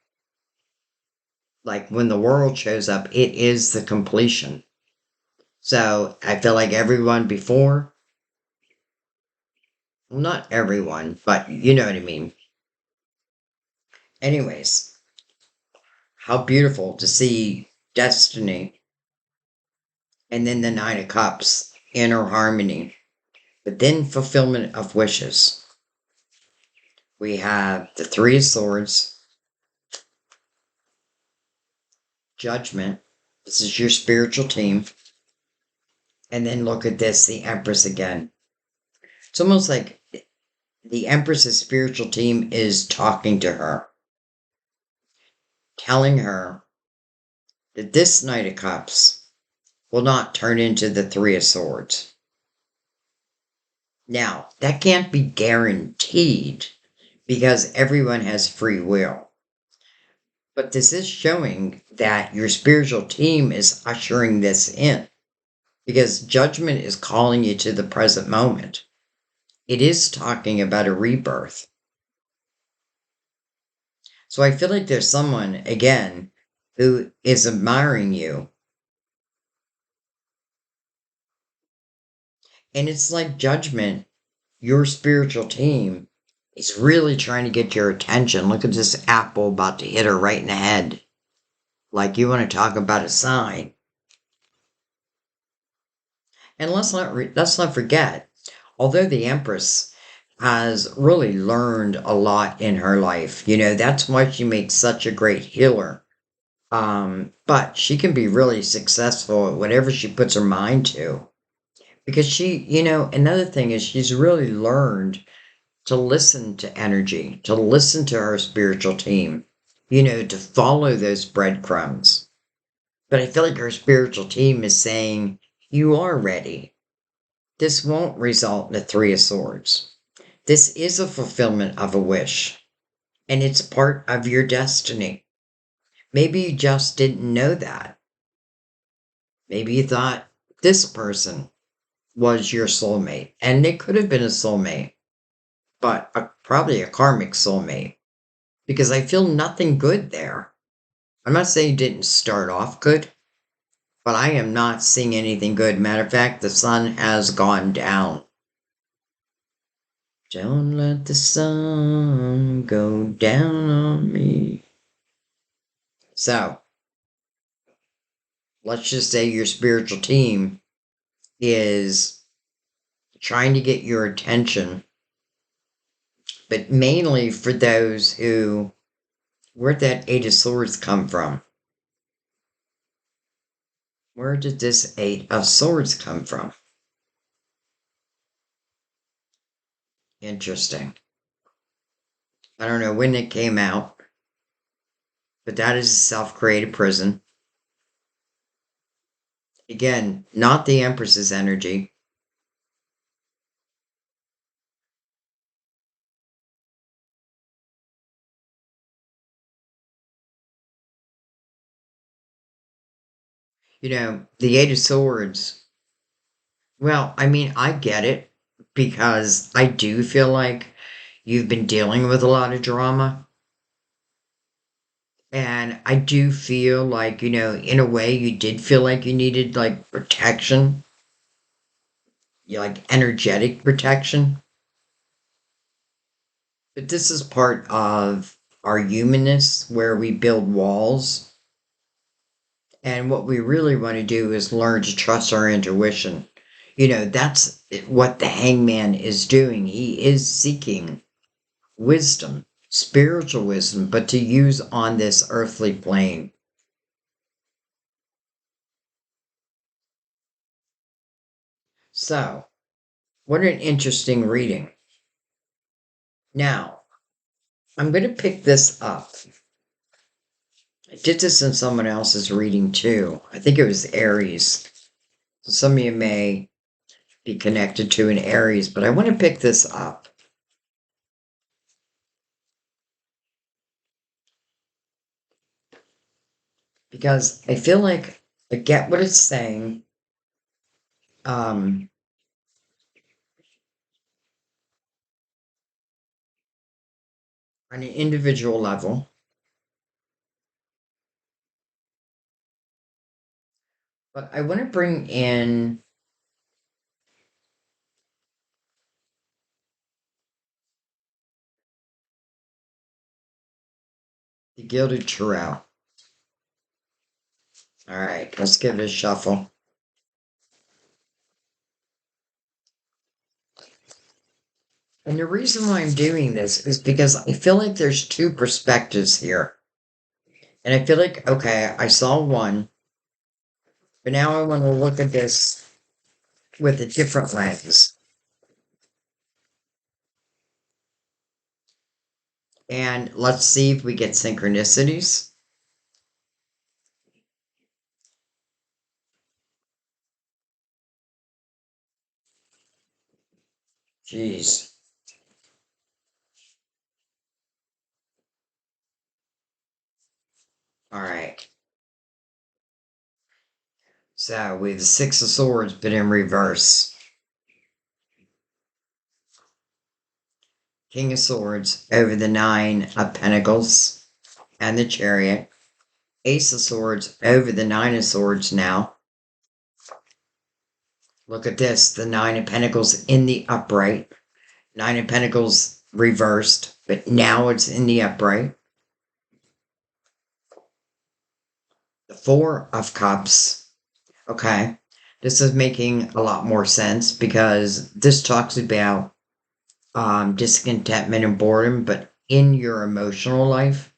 Like when the world shows up, it is the completion. So I feel like everyone before, well, not everyone, but you know what I mean. Anyways, how beautiful to see Destiny and then the Nine of Cups, inner harmony, but then fulfillment of wishes. We have the Three of Swords, Judgment. This is your spiritual team. And then look at this, the Empress again. It's almost like the Empress's spiritual team is talking to her, telling her that this Knight of Cups will not turn into the Three of Swords. Now, that can't be guaranteed because everyone has free will. But this is showing that your spiritual team is ushering this in because Judgment is calling you to the present moment. It is talking about a rebirth. So I feel like there's someone, again, who is admiring you. And it's like Judgment, your spiritual team, is really trying to get your attention. Look at this apple about to hit her right in the head. Like, you want to talk about a sign. And let's not forget, although the Empress has really learned a lot in her life. That's why she makes such a great healer. But she can be really successful at whatever she puts her mind to. Because another thing is she's really learned to listen to energy, to listen to her spiritual team, to follow those breadcrumbs. But I feel like her spiritual team is saying, you are ready. This won't result in a Three of Swords. This is a fulfillment of a wish, and it's part of your destiny. Maybe you just didn't know that. Maybe you thought this person was your soulmate, and it could have been a soulmate, but probably a karmic soulmate, because I feel nothing good there. I'm not saying it didn't start off good, but I am not seeing anything good. Matter of fact, the sun has gone down. Don't let the sun go down on me. So, let's just say your spiritual team is trying to get your attention, but mainly for those who, where'd that Eight of Swords come from? Where did this Eight of Swords come from? Interesting. I don't know when it came out, but that is a self-created prison. Again, not the Empress's energy. The Eight of Swords. Well, I mean, I get it because I do feel like you've been dealing with a lot of drama. And I do feel like, in a way, you did feel like you needed like protection, like energetic protection. But this is part of our humanness where we build walls. And what we really want to do is learn to trust our intuition. That's what the hangman is doing. He is seeking wisdom, spiritual wisdom, but to use on this earthly plane. So, what an interesting reading. Now, I'm going to pick this up. I did this in someone else's reading too. I think it was Aries. So some of you may be connected to an Aries, but I want to pick this up. Because I feel like I get what it's saying. Um, on an individual level. But I want to bring in the Gilded Tarot. All right, let's give it a shuffle. And the reason why I'm doing this is because I feel like there's two perspectives here. And I feel like, okay, I saw one, but now I want to look at this with a different lens. And let's see if we get synchronicities. Jeez. All right. So we have the Six of Swords, but in reverse. King of Swords over the Nine of Pentacles and the Chariot. Ace of Swords over the Nine of Swords now. Look at this, the Nine of Pentacles in the upright. Nine of Pentacles reversed, but now it's in the upright. The Four of Cups. Okay, this is making a lot more sense because this talks about discontentment and boredom, but in your emotional life.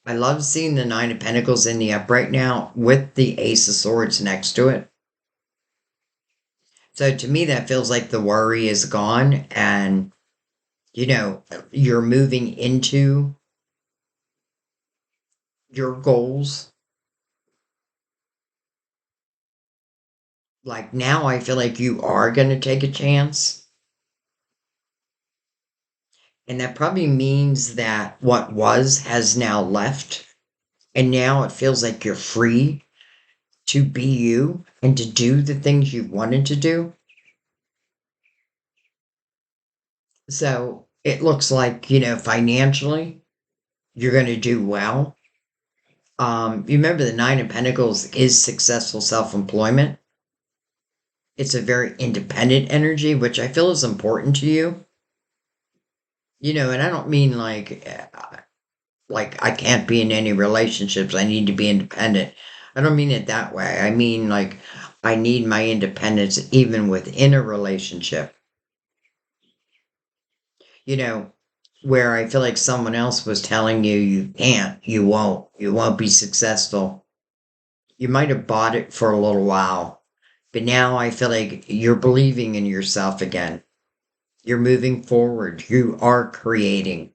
I love seeing the Nine of Pentacles in the upright now with the Ace of Swords next to it. So to me, that feels like the worry is gone and, you know, you're moving into your goals. Like now, I feel like you are going to take a chance. And that probably means that what was has now left. And now it feels like you're free to be you and to do the things you wanted to do. So it looks like, you know, financially, you're going to do well. You remember the Nine of Pentacles is successful self employment. It's a very independent energy, which I feel is important to you. You know, and I don't mean like I can't be in any relationships. I need to be independent. I don't mean it that way. I mean like I need my independence even within a relationship. You know, where I feel like someone else was telling you you can't, you won't be successful. You might have bought it for a little while, but now I feel like you're believing in yourself again. You're moving forward. You are creating.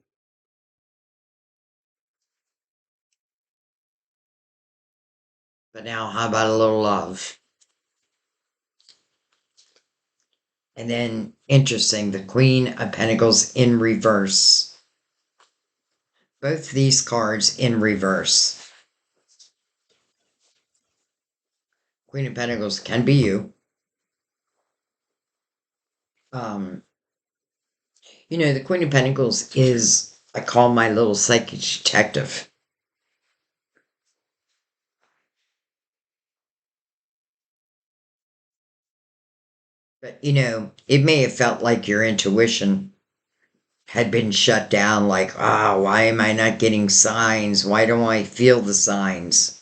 But now, how about a little love? And then, interesting, the Queen of Pentacles in reverse. Both these cards in reverse. Queen of Pentacles can be you. Um, you know, the Queen of Pentacles is, I call my little psychic detective. But, you know, it may have felt like your intuition had been shut down, like, ah, oh, why am I not getting signs? Why don't I feel the signs?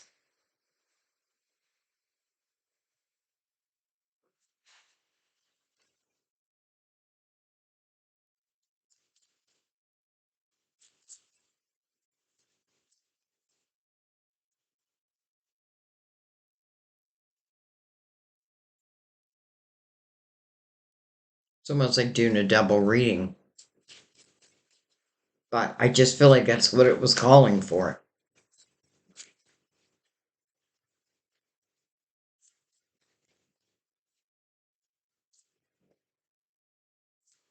It's almost like doing a double reading. But I just feel like that's what it was calling for.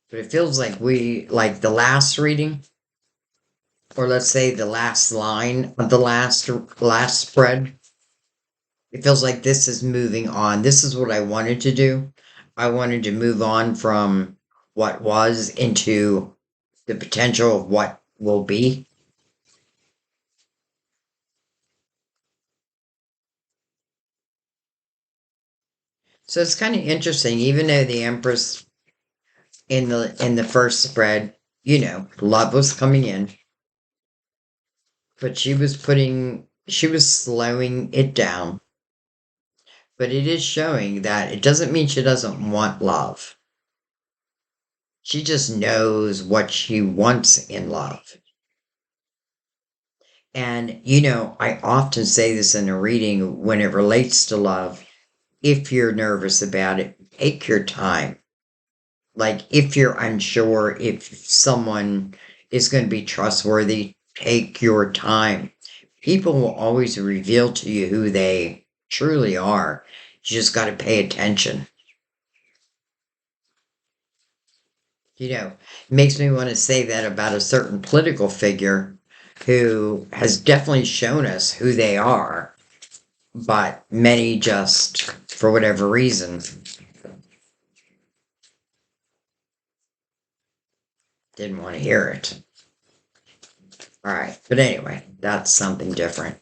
But it feels like like the last reading, or let's say the last line of the last spread. It feels like this is moving on. This is what I wanted to do. I wanted to move on from what was into the potential of what will be. So it's kind of interesting, even though the Empress in the first spread, you know, love was coming in, but she was slowing it down. But it is showing that it doesn't mean she doesn't want love. She just knows what she wants in love. And, you know, I often say this in a reading when it relates to love. If you're nervous about it, take your time. Like, if you're unsure if someone is going to be trustworthy, take your time. People will always reveal to you who they truly are. You just got to pay attention. You know, it makes me want to say that about a certain political figure who has definitely shown us who they are, but many just, for whatever reason, didn't want to hear it. All right. But anyway, that's something different.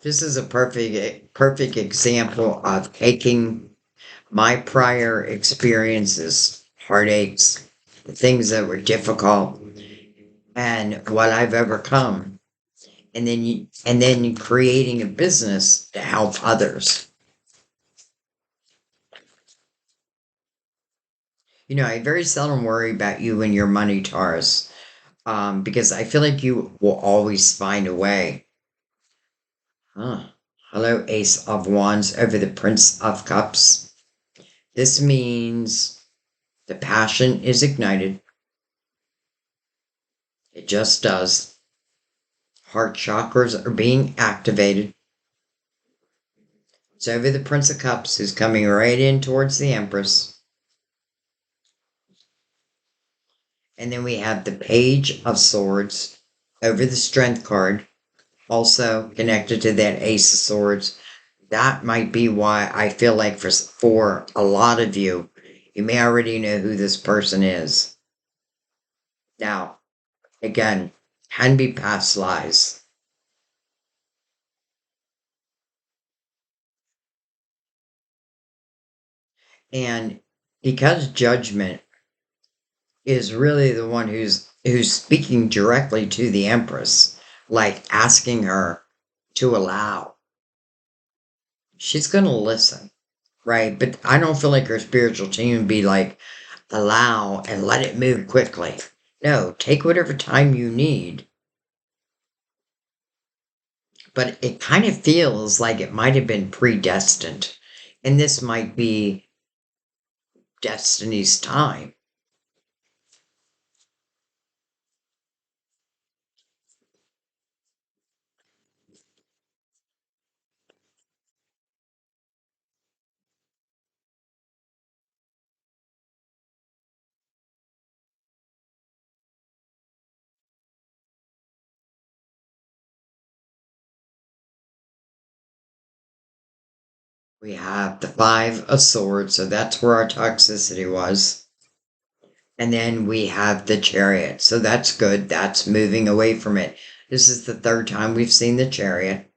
This is a perfect example of taking my prior experiences, heartaches, the things that were difficult, and what I've overcome, and then creating a business to help others. I very seldom worry about you and your money, Taurus, because I feel like you will always find a way. Huh. Hello, Ace of Wands over the Prince of Cups. This means the passion is ignited. It just does. Heart chakras are being activated. It's over the Prince of Cups, who's coming right in towards the Empress. And then we have the Page of Swords over the Strength card, also connected to that Ace of Swords. That might be why I feel like for a lot of you, you may already know who this person is. Now, again, can be past lives. And because judgment is really the one who's speaking directly to the Empress, like asking her to allow, she's going to listen, right? But I don't feel like her spiritual team would be like, allow and let it move quickly. No, take whatever time you need. But it kind of feels like it might have been predestined. And this might be destiny's time. We have the Five of Swords, so that's where our toxicity was. And then we have the Chariot, so that's good. That's moving away from it. This is the third time we've seen the Chariot.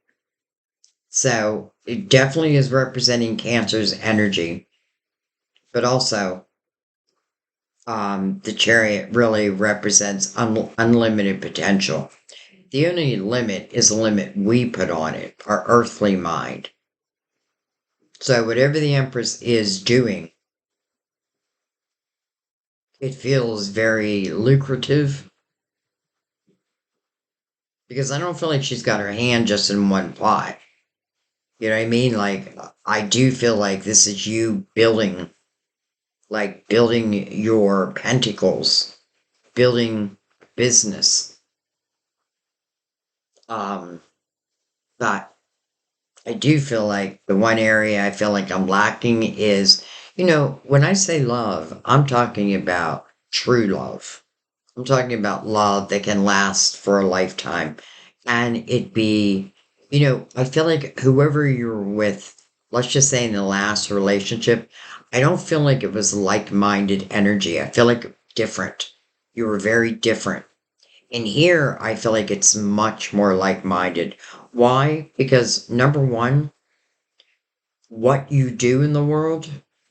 So it definitely is representing Cancer's energy. But also, the Chariot really represents unlimited potential. The only limit is the limit we put on it, our earthly mind. So whatever the Empress is doing, it feels very lucrative, because I don't feel like she's got her hand just in one pot. You know what I mean? Like, I do feel like this is you building, like building your pentacles, building business. But I do feel like the one area I feel like I'm lacking is, when I say love, I'm talking about true love. I'm talking about love that can last for a lifetime. And it be, I feel like whoever you're with, let's just say in the last relationship, I don't feel like it was like-minded energy. I feel like different. You were very different. And here, I feel like it's much more like-minded. Why? Because number one, what you do in the world,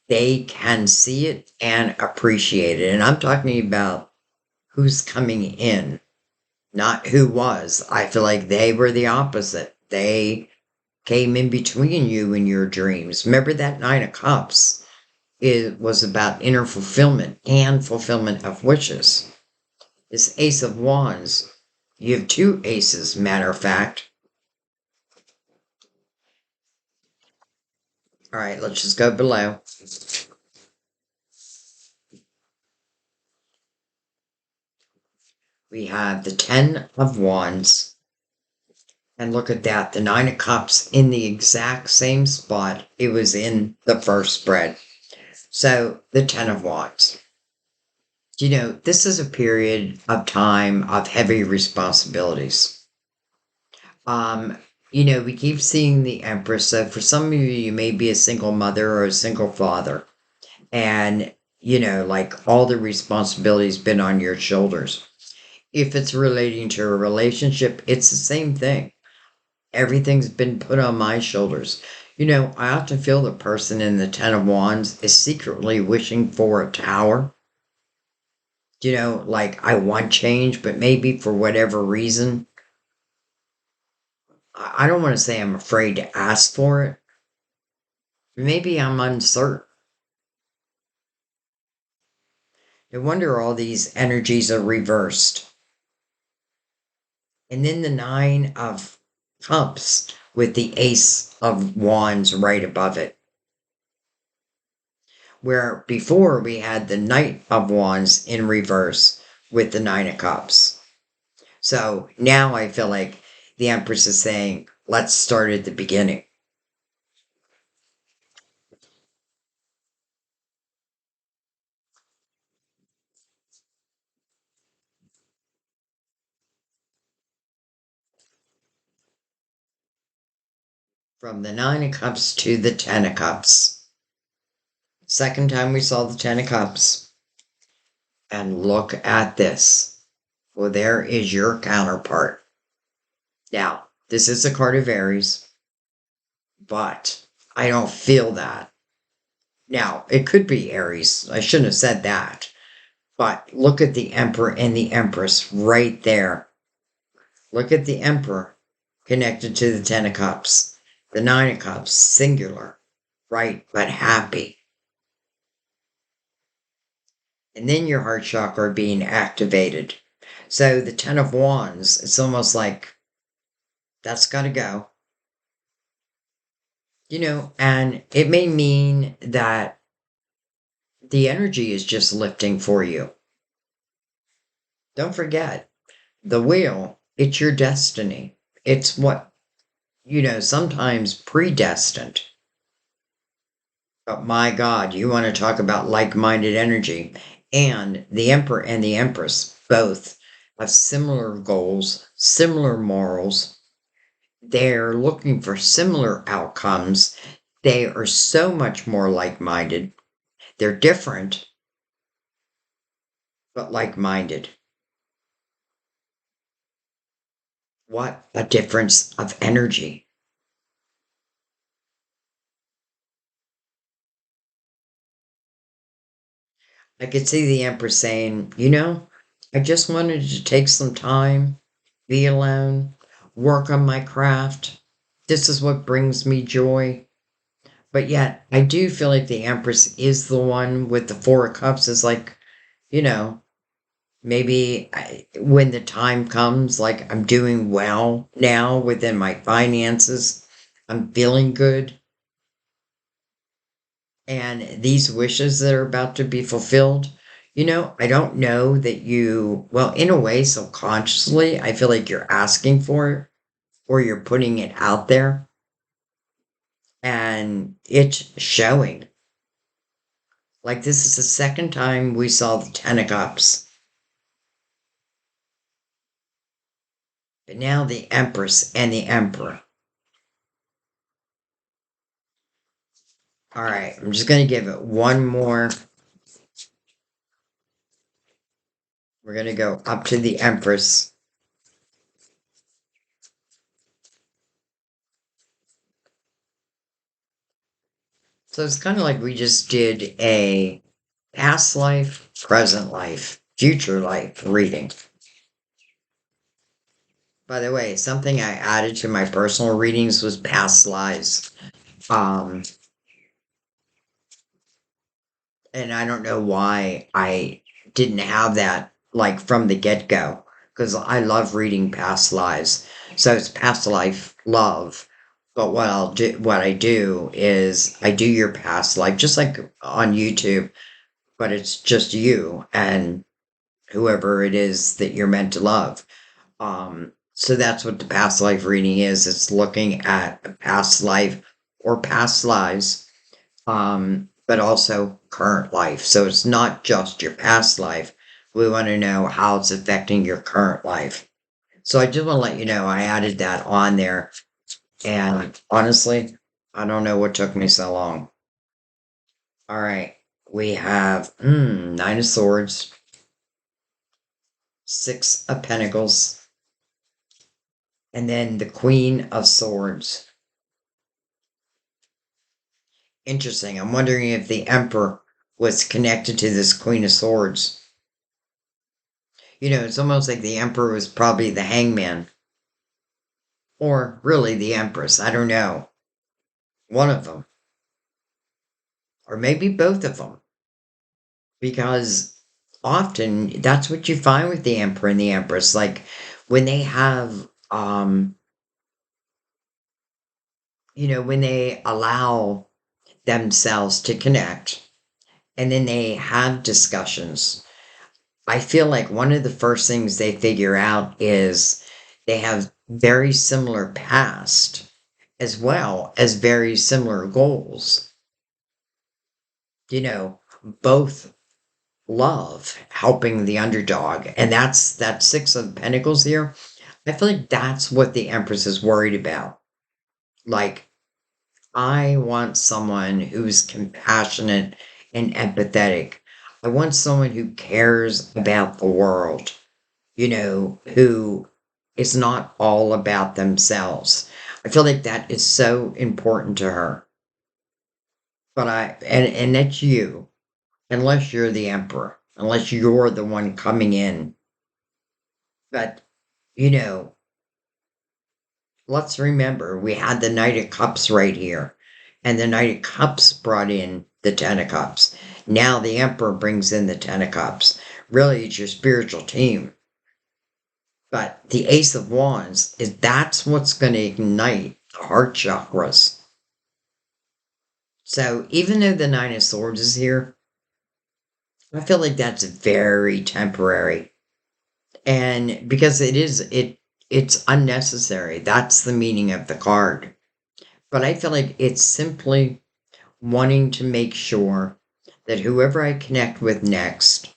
they can see it and appreciate it. And I'm talking about who's coming in, not who was. I feel like they were the opposite. They came in between you and your dreams. Remember that Nine of Cups? It was about inner fulfillment and fulfillment of wishes. This Ace of Wands, you have two aces, matter of fact. All right, let's just go below. We have the Ten of Wands. And look at that, the Nine of Cups in the exact same spot it was in the first spread. So, the Ten of Wands. This is a period of time of heavy responsibilities. We keep seeing the Empress. So for some of you, you may be a single mother or a single father. And, like all the responsibilities been on your shoulders. If it's relating to a relationship, it's the same thing. Everything's been put on my shoulders. I often feel the person in the Ten of Wands is secretly wishing for a tower. Like I want change, but maybe for whatever reason, I don't want to say I'm afraid to ask for it. Maybe I'm uncertain. No wonder all these energies are reversed. And then the Nine of Cups with the Ace of Wands right above it. Where before we had the Knight of Wands in reverse with the Nine of Cups. So now I feel like the Empress is saying, let's start at the beginning. From the Nine of Cups to the Ten of Cups. Second time we saw the Ten of Cups. And look at this. Well, there is your counterpart. Now, this is a card of Aries, but I don't feel that. Now, it could be Aries. I shouldn't have said that. But look at the Emperor and the Empress right there. Look at the Emperor connected to the Ten of Cups. The Nine of Cups, singular, right, but happy. And then your heart chakra being activated. So the Ten of Wands, it's almost like that's got to go. And it may mean that the energy is just lifting for you. Don't forget, the wheel, it's your destiny. It's what, sometimes predestined. But my God, you want to talk about like minded energy. And the Emperor and the Empress both have similar goals, similar morals. They're looking for similar outcomes. They are so much more like minded. They're different, but like minded. What a difference of energy. I could see the Empress saying, I just wanted to take some time, be alone, work on my craft. This is what brings me joy. But yet, I do feel like the Empress is the one with the Four of Cups, is like, you know, maybe when the time comes, like I'm doing well now within my finances, I'm feeling good. And these wishes that are about to be fulfilled, I don't know that well, in a way, subconsciously, I feel like you're asking for it or you're putting it out there and it's showing. Like this is the second time we saw the Ten of Cups. But now the Empress and the Emperor. All right, I'm just going to give it one more. We're going to go up to the Empress. So it's kind of like we just did a past life, present life, future life reading. By the way, something I added to my personal readings was past lives. Um, and I don't know why I didn't have that like from the get go because I love reading past lives. So it's past life love. But what I do is I do your past life just like on YouTube, but it's just you and whoever it is that you're meant to love. So that's what the past life reading is. It's looking at a past life or past lives, but also current life. So it's not just your past life. We want to know how it's affecting your current life. So I just want to let you know I added that on there. And honestly, I don't know what took me so long. All right. We have Nine of Swords, Six of Pentacles, and then the Queen of Swords. Interesting. I'm wondering if the Emperor was connected to this Queen of Swords. It's almost like the Emperor was probably the hangman, or really the Empress. I don't know. One of them, or maybe both of them, because often that's what you find with the Emperor and the Empress. Like when they have, when they allow themselves to connect and then they have discussions. I feel like one of the first things they figure out is they have very similar past as well as very similar goals. Both love helping the underdog, and that's that Six of Pentacles here. I feel like that's what the Empress is worried about. Like, I want someone who's compassionate and empathetic. I want someone who cares about the world, who is not all about themselves. I feel like that is so important to her. But and that's you, unless you're the emperor, unless you're the one coming in. But, you know, let's remember we had the Knight of Cups right here. And the Knight of Cups brought in the Ten of Cups. Now the Emperor brings in the Ten of Cups. Really, it's your spiritual team. But the Ace of Wands is that's what's going to ignite the heart chakras. So even though the Nine of Swords is here, I feel like that's very temporary. And because it's unnecessary. That's the meaning of the card. But I feel like it's simply wanting to make sure that whoever I connect with next,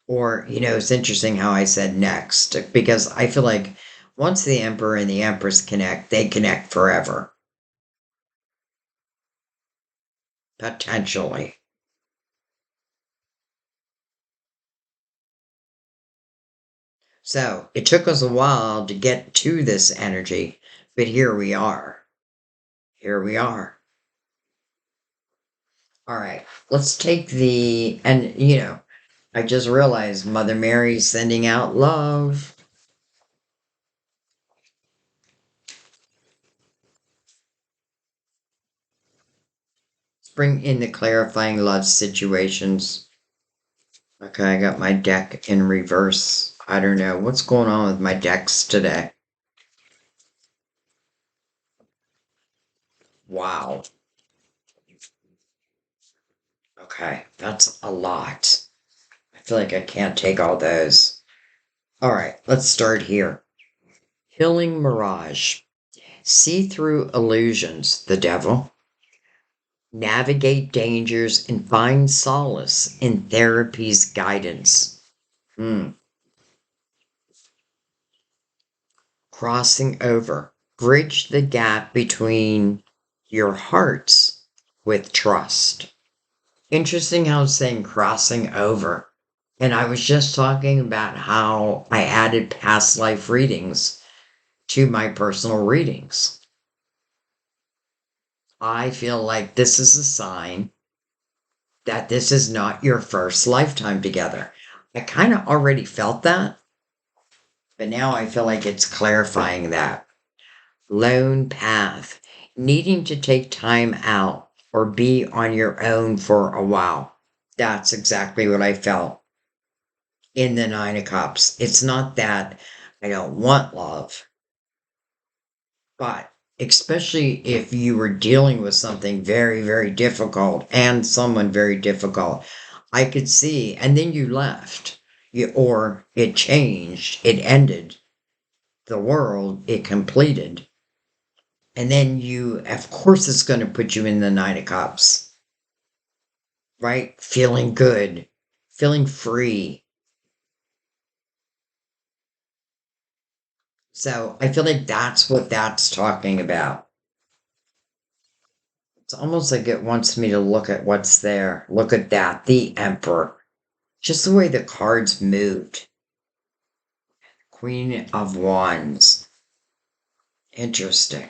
or, it's interesting how I said next, because I feel like once the Emperor and the Empress connect, they connect forever, potentially. So it took us a while to get to this energy, but here we are. Here we are. All right, let's take and I just realized Mother Mary's sending out love. Let's bring in the clarifying love situations. Okay, I got my deck in reverse. I don't know what's going on with my decks today. Wow. Okay, that's a lot. I feel like I can't take all those. All right, let's start here. Healing Mirage. See through illusions, the devil. Navigate dangers and find solace in therapy's guidance. Hmm. Crossing over. Bridge the gap between your hearts with trust. Interesting how it's saying crossing over. And I was just talking about how I added past life readings to my personal readings. I feel like this is a sign that this is not your first lifetime together. I kind of already felt that, but now I feel like it's clarifying that. Lone path, needing to take time out or be on your own for a while. That's exactly what I felt in the Nine of Cups. It's not that I don't want love, but especially if you were dealing with something very, very difficult and someone very difficult, I could see, and then you left, or it changed, it ended the world, it completed. And then of course, it's going to put you in the Nine of Cups, right? Feeling good, feeling free. So I feel like that's what that's talking about. It's almost like it wants me to look at what's there. Look at that, the Emperor. Just the way the cards moved. Queen of Wands. Interesting.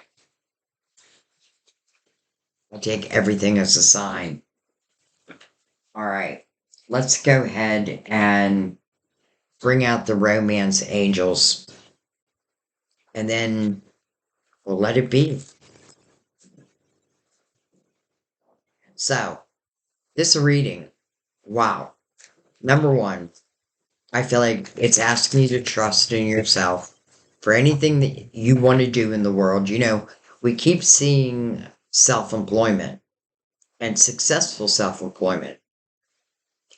I take everything as a sign. All right, let's go ahead and bring out the romance angels, and then we'll let it be. So, this reading, wow. Number one, I feel like it's asking you to trust in yourself for anything that you want to do in the world. We keep seeing self employment and successful self employment.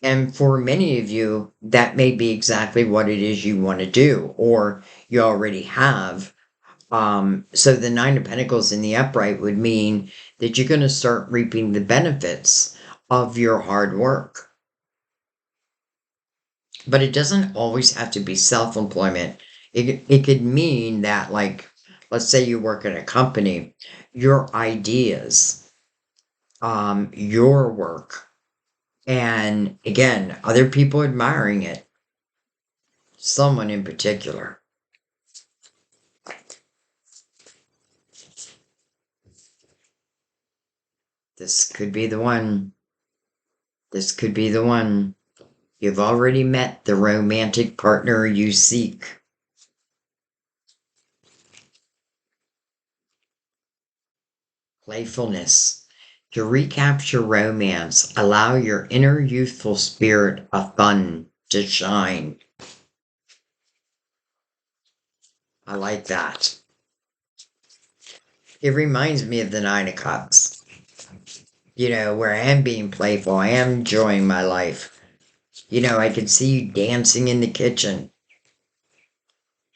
And for many of you, that may be exactly what it is you want to do, or you already have. So the Nine of Pentacles in the upright would mean that you're going to start reaping the benefits of your hard work. But it doesn't always have to be self-employment. It could mean that, like, let's say you work at a company, your ideas, your work, and again, other people admiring it, someone in particular. This could be the one. This could be the one. You've already met the romantic partner you seek. Playfulness. To recapture romance, allow your inner youthful spirit of fun to shine. I like that. It reminds me of the Nine of Cups. Where I am being playful, I am enjoying my life. I can see you dancing in the kitchen.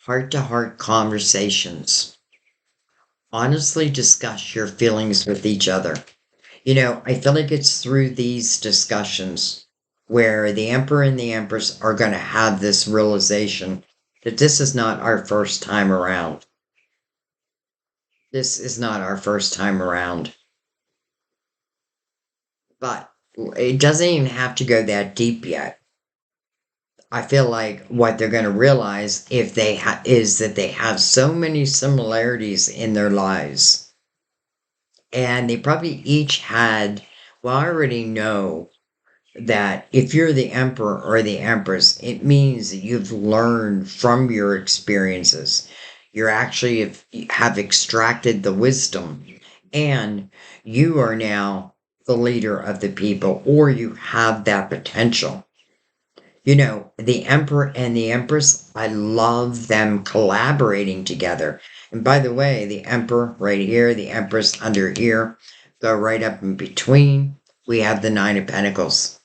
Heart-to-heart conversations. Honestly discuss your feelings with each other. I feel like it's through these discussions where the Emperor and the Empress are going to have this realization that this is not our first time around. This is not our first time around. But it doesn't even have to go that deep yet. I feel like what they're going to realize if they is that they have so many similarities in their lives. And they probably each had, well, I already know that if you're the Emperor or the Empress, it means that you've learned from your experiences. You're actually have extracted the wisdom, and you are now the leader of the people, or you have that potential. The Emperor and the Empress, I love them collaborating together. And by the way, the Emperor right here, the Empress under here, go right up in between. We have the Nine of Pentacles.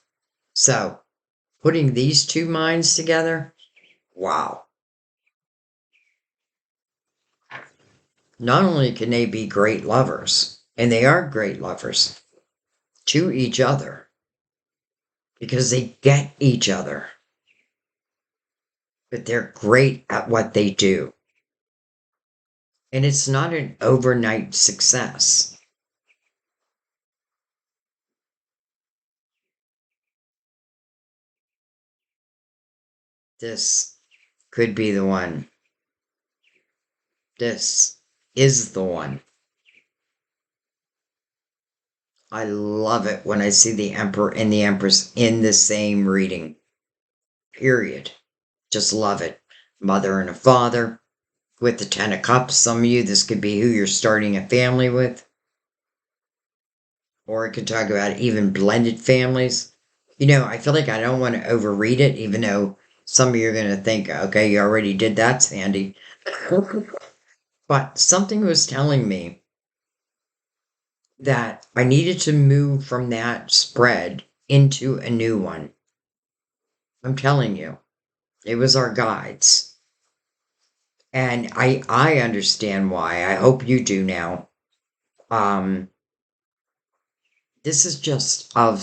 So, putting these two minds together, wow. Not only can they be great lovers, and they are great lovers to each other because they get each other, but they're great at what they do. And it's not an overnight success. This could be the one. This is the one. I love it when I see the Emperor and the Empress in the same reading. Period. Just love it. Mother and a father with the Ten of Cups. Some of you, this could be who you're starting a family with. Or I could talk about even blended families. I feel like I don't want to overread it, even though some of you are going to think, okay, you already did that, Sandy. But something was telling me that I needed to move from that spread into a new one. I'm telling you, it was our guides. And I understand why. I hope you do now. This is just of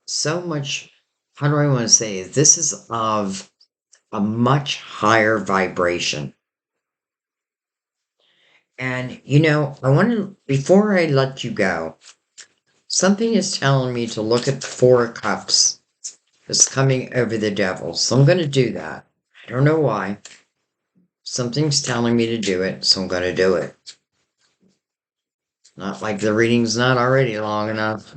so much, how do I want to say it? This is of a much higher vibration. And, I want to, before I let you go, something is telling me to look at the Four of Cups that's coming over the Devil. So I'm going to do that. I don't know why. Something's telling me to do it, so I'm going to do it. Not like the reading's not already long enough.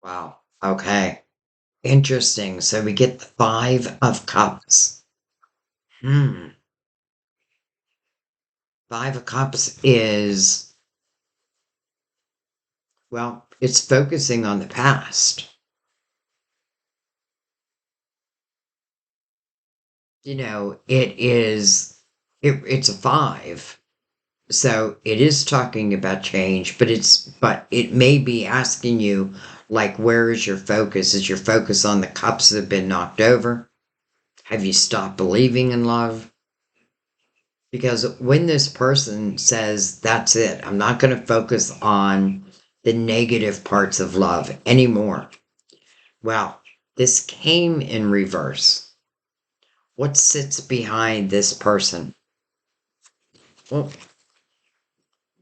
Wow. Okay. Interesting. So we get the Five of Cups. Hmm. Five of Cups is, well, it's focusing on the past. It's a five. So it is talking about change, but it may be asking you, like, where is your focus? Is your focus on the cups that have been knocked over? Have you stopped believing in love? Because when this person says, that's it, I'm not going to focus on the negative parts of love anymore. Well, this came in reverse. What sits behind this person? Well,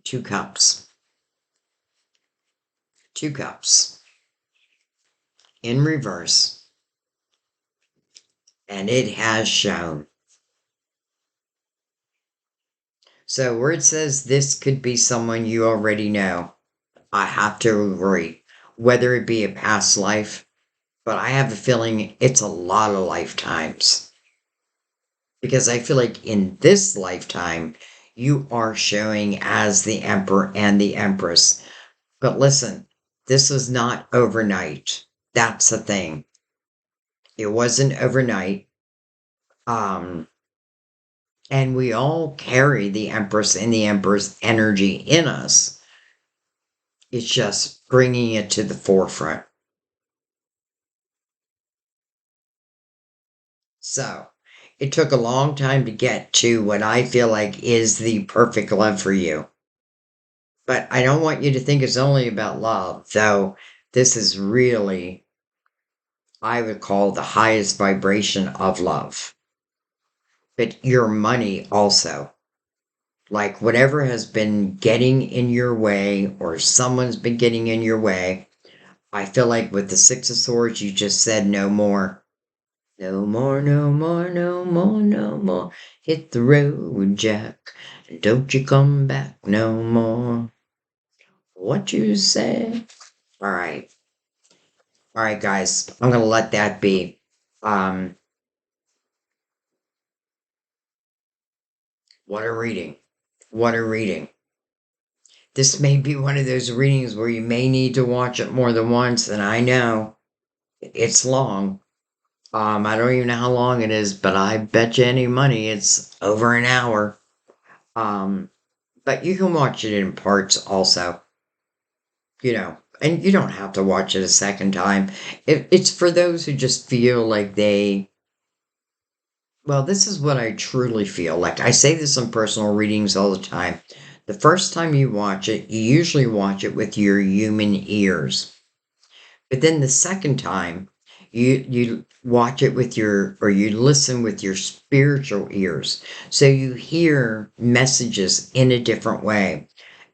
two cups. Two cups in reverse. And it has shown. So where it says this could be someone you already know, I have to agree. Whether it be a past life, but I have a feeling it's a lot of lifetimes. Because I feel like in this lifetime, you are showing as the Emperor and the Empress. But listen, this was not overnight. That's the thing. It wasn't overnight. Um, and we all carry the Empress and the Emperor's energy in us. It's just bringing it to the forefront. So, it took a long time to get to what I feel like is the perfect love for you. But I don't want you to think it's only about love, though this is really, I would call the highest vibration of love. But your money also. Like whatever has been getting in your way or someone's been getting in your way, I feel like with the Six of Swords, you just said no more. No more, no more, no more, no more. Hit the road, Jack. And don't you come back no more. What you say? All right. All right, guys. I'm going to let that be. Um, what a reading. What a reading. This may be one of those readings where you may need to watch it more than once, and I know it's long. I don't even know how long it is, but I bet you any money it's over an hour. Um, but you can watch it in parts also, and you don't have to watch it a second time. It's for those who just feel like well, this is what I truly feel. Like I say this in personal readings all the time. The first time you watch it, you usually watch it with your human ears. But then the second time, you watch it with or you listen with your spiritual ears. So you hear messages in a different way.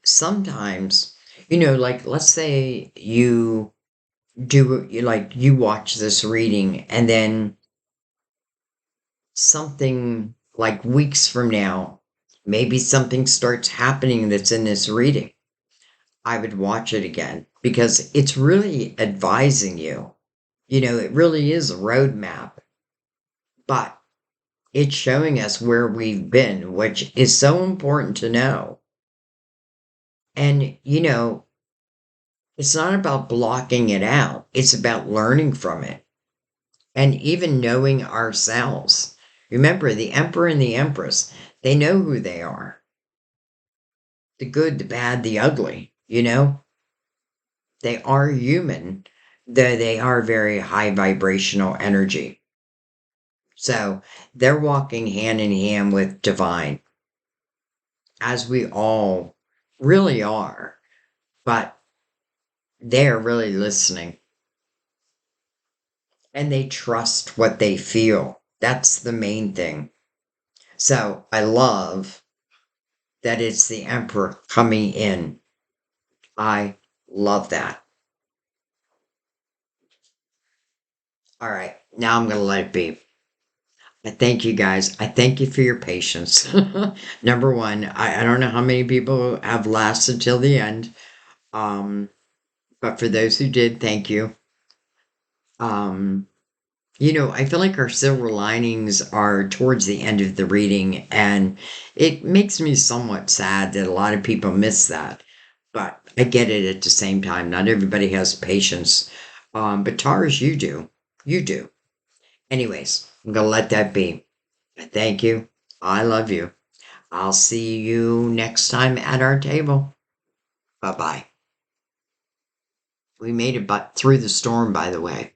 Sometimes, like let's say you watch this reading and then something like weeks from now, maybe something starts happening that's in this reading. I would watch it again because it's really advising you. It really is a roadmap, but it's showing us where we've been, which is so important to know. And, it's not about blocking it out, it's about learning from it and even knowing ourselves. Remember, the Emperor and the Empress, they know who they are, the good, the bad, the ugly, They are human, though they are very high vibrational energy. So they're walking hand in hand with divine, as we all really are, but they're really listening and they trust what they feel. That's the main thing. So I love that it's the Emperor coming in. I love that. All right, now I'm going to let it be. I thank you guys. I thank you for your patience. Number one, I don't know how many people have lasted till the end. Um, but for those who did, thank you. Um, I feel like our silver linings are towards the end of the reading, and it makes me somewhat sad that a lot of people miss that. But I get it at the same time. Not everybody has patience. But Taurus, you do. You do. Anyways, I'm going to let that be. Thank you. I love you. I'll see you next time at our table. Bye bye. We made it through the storm, by the way.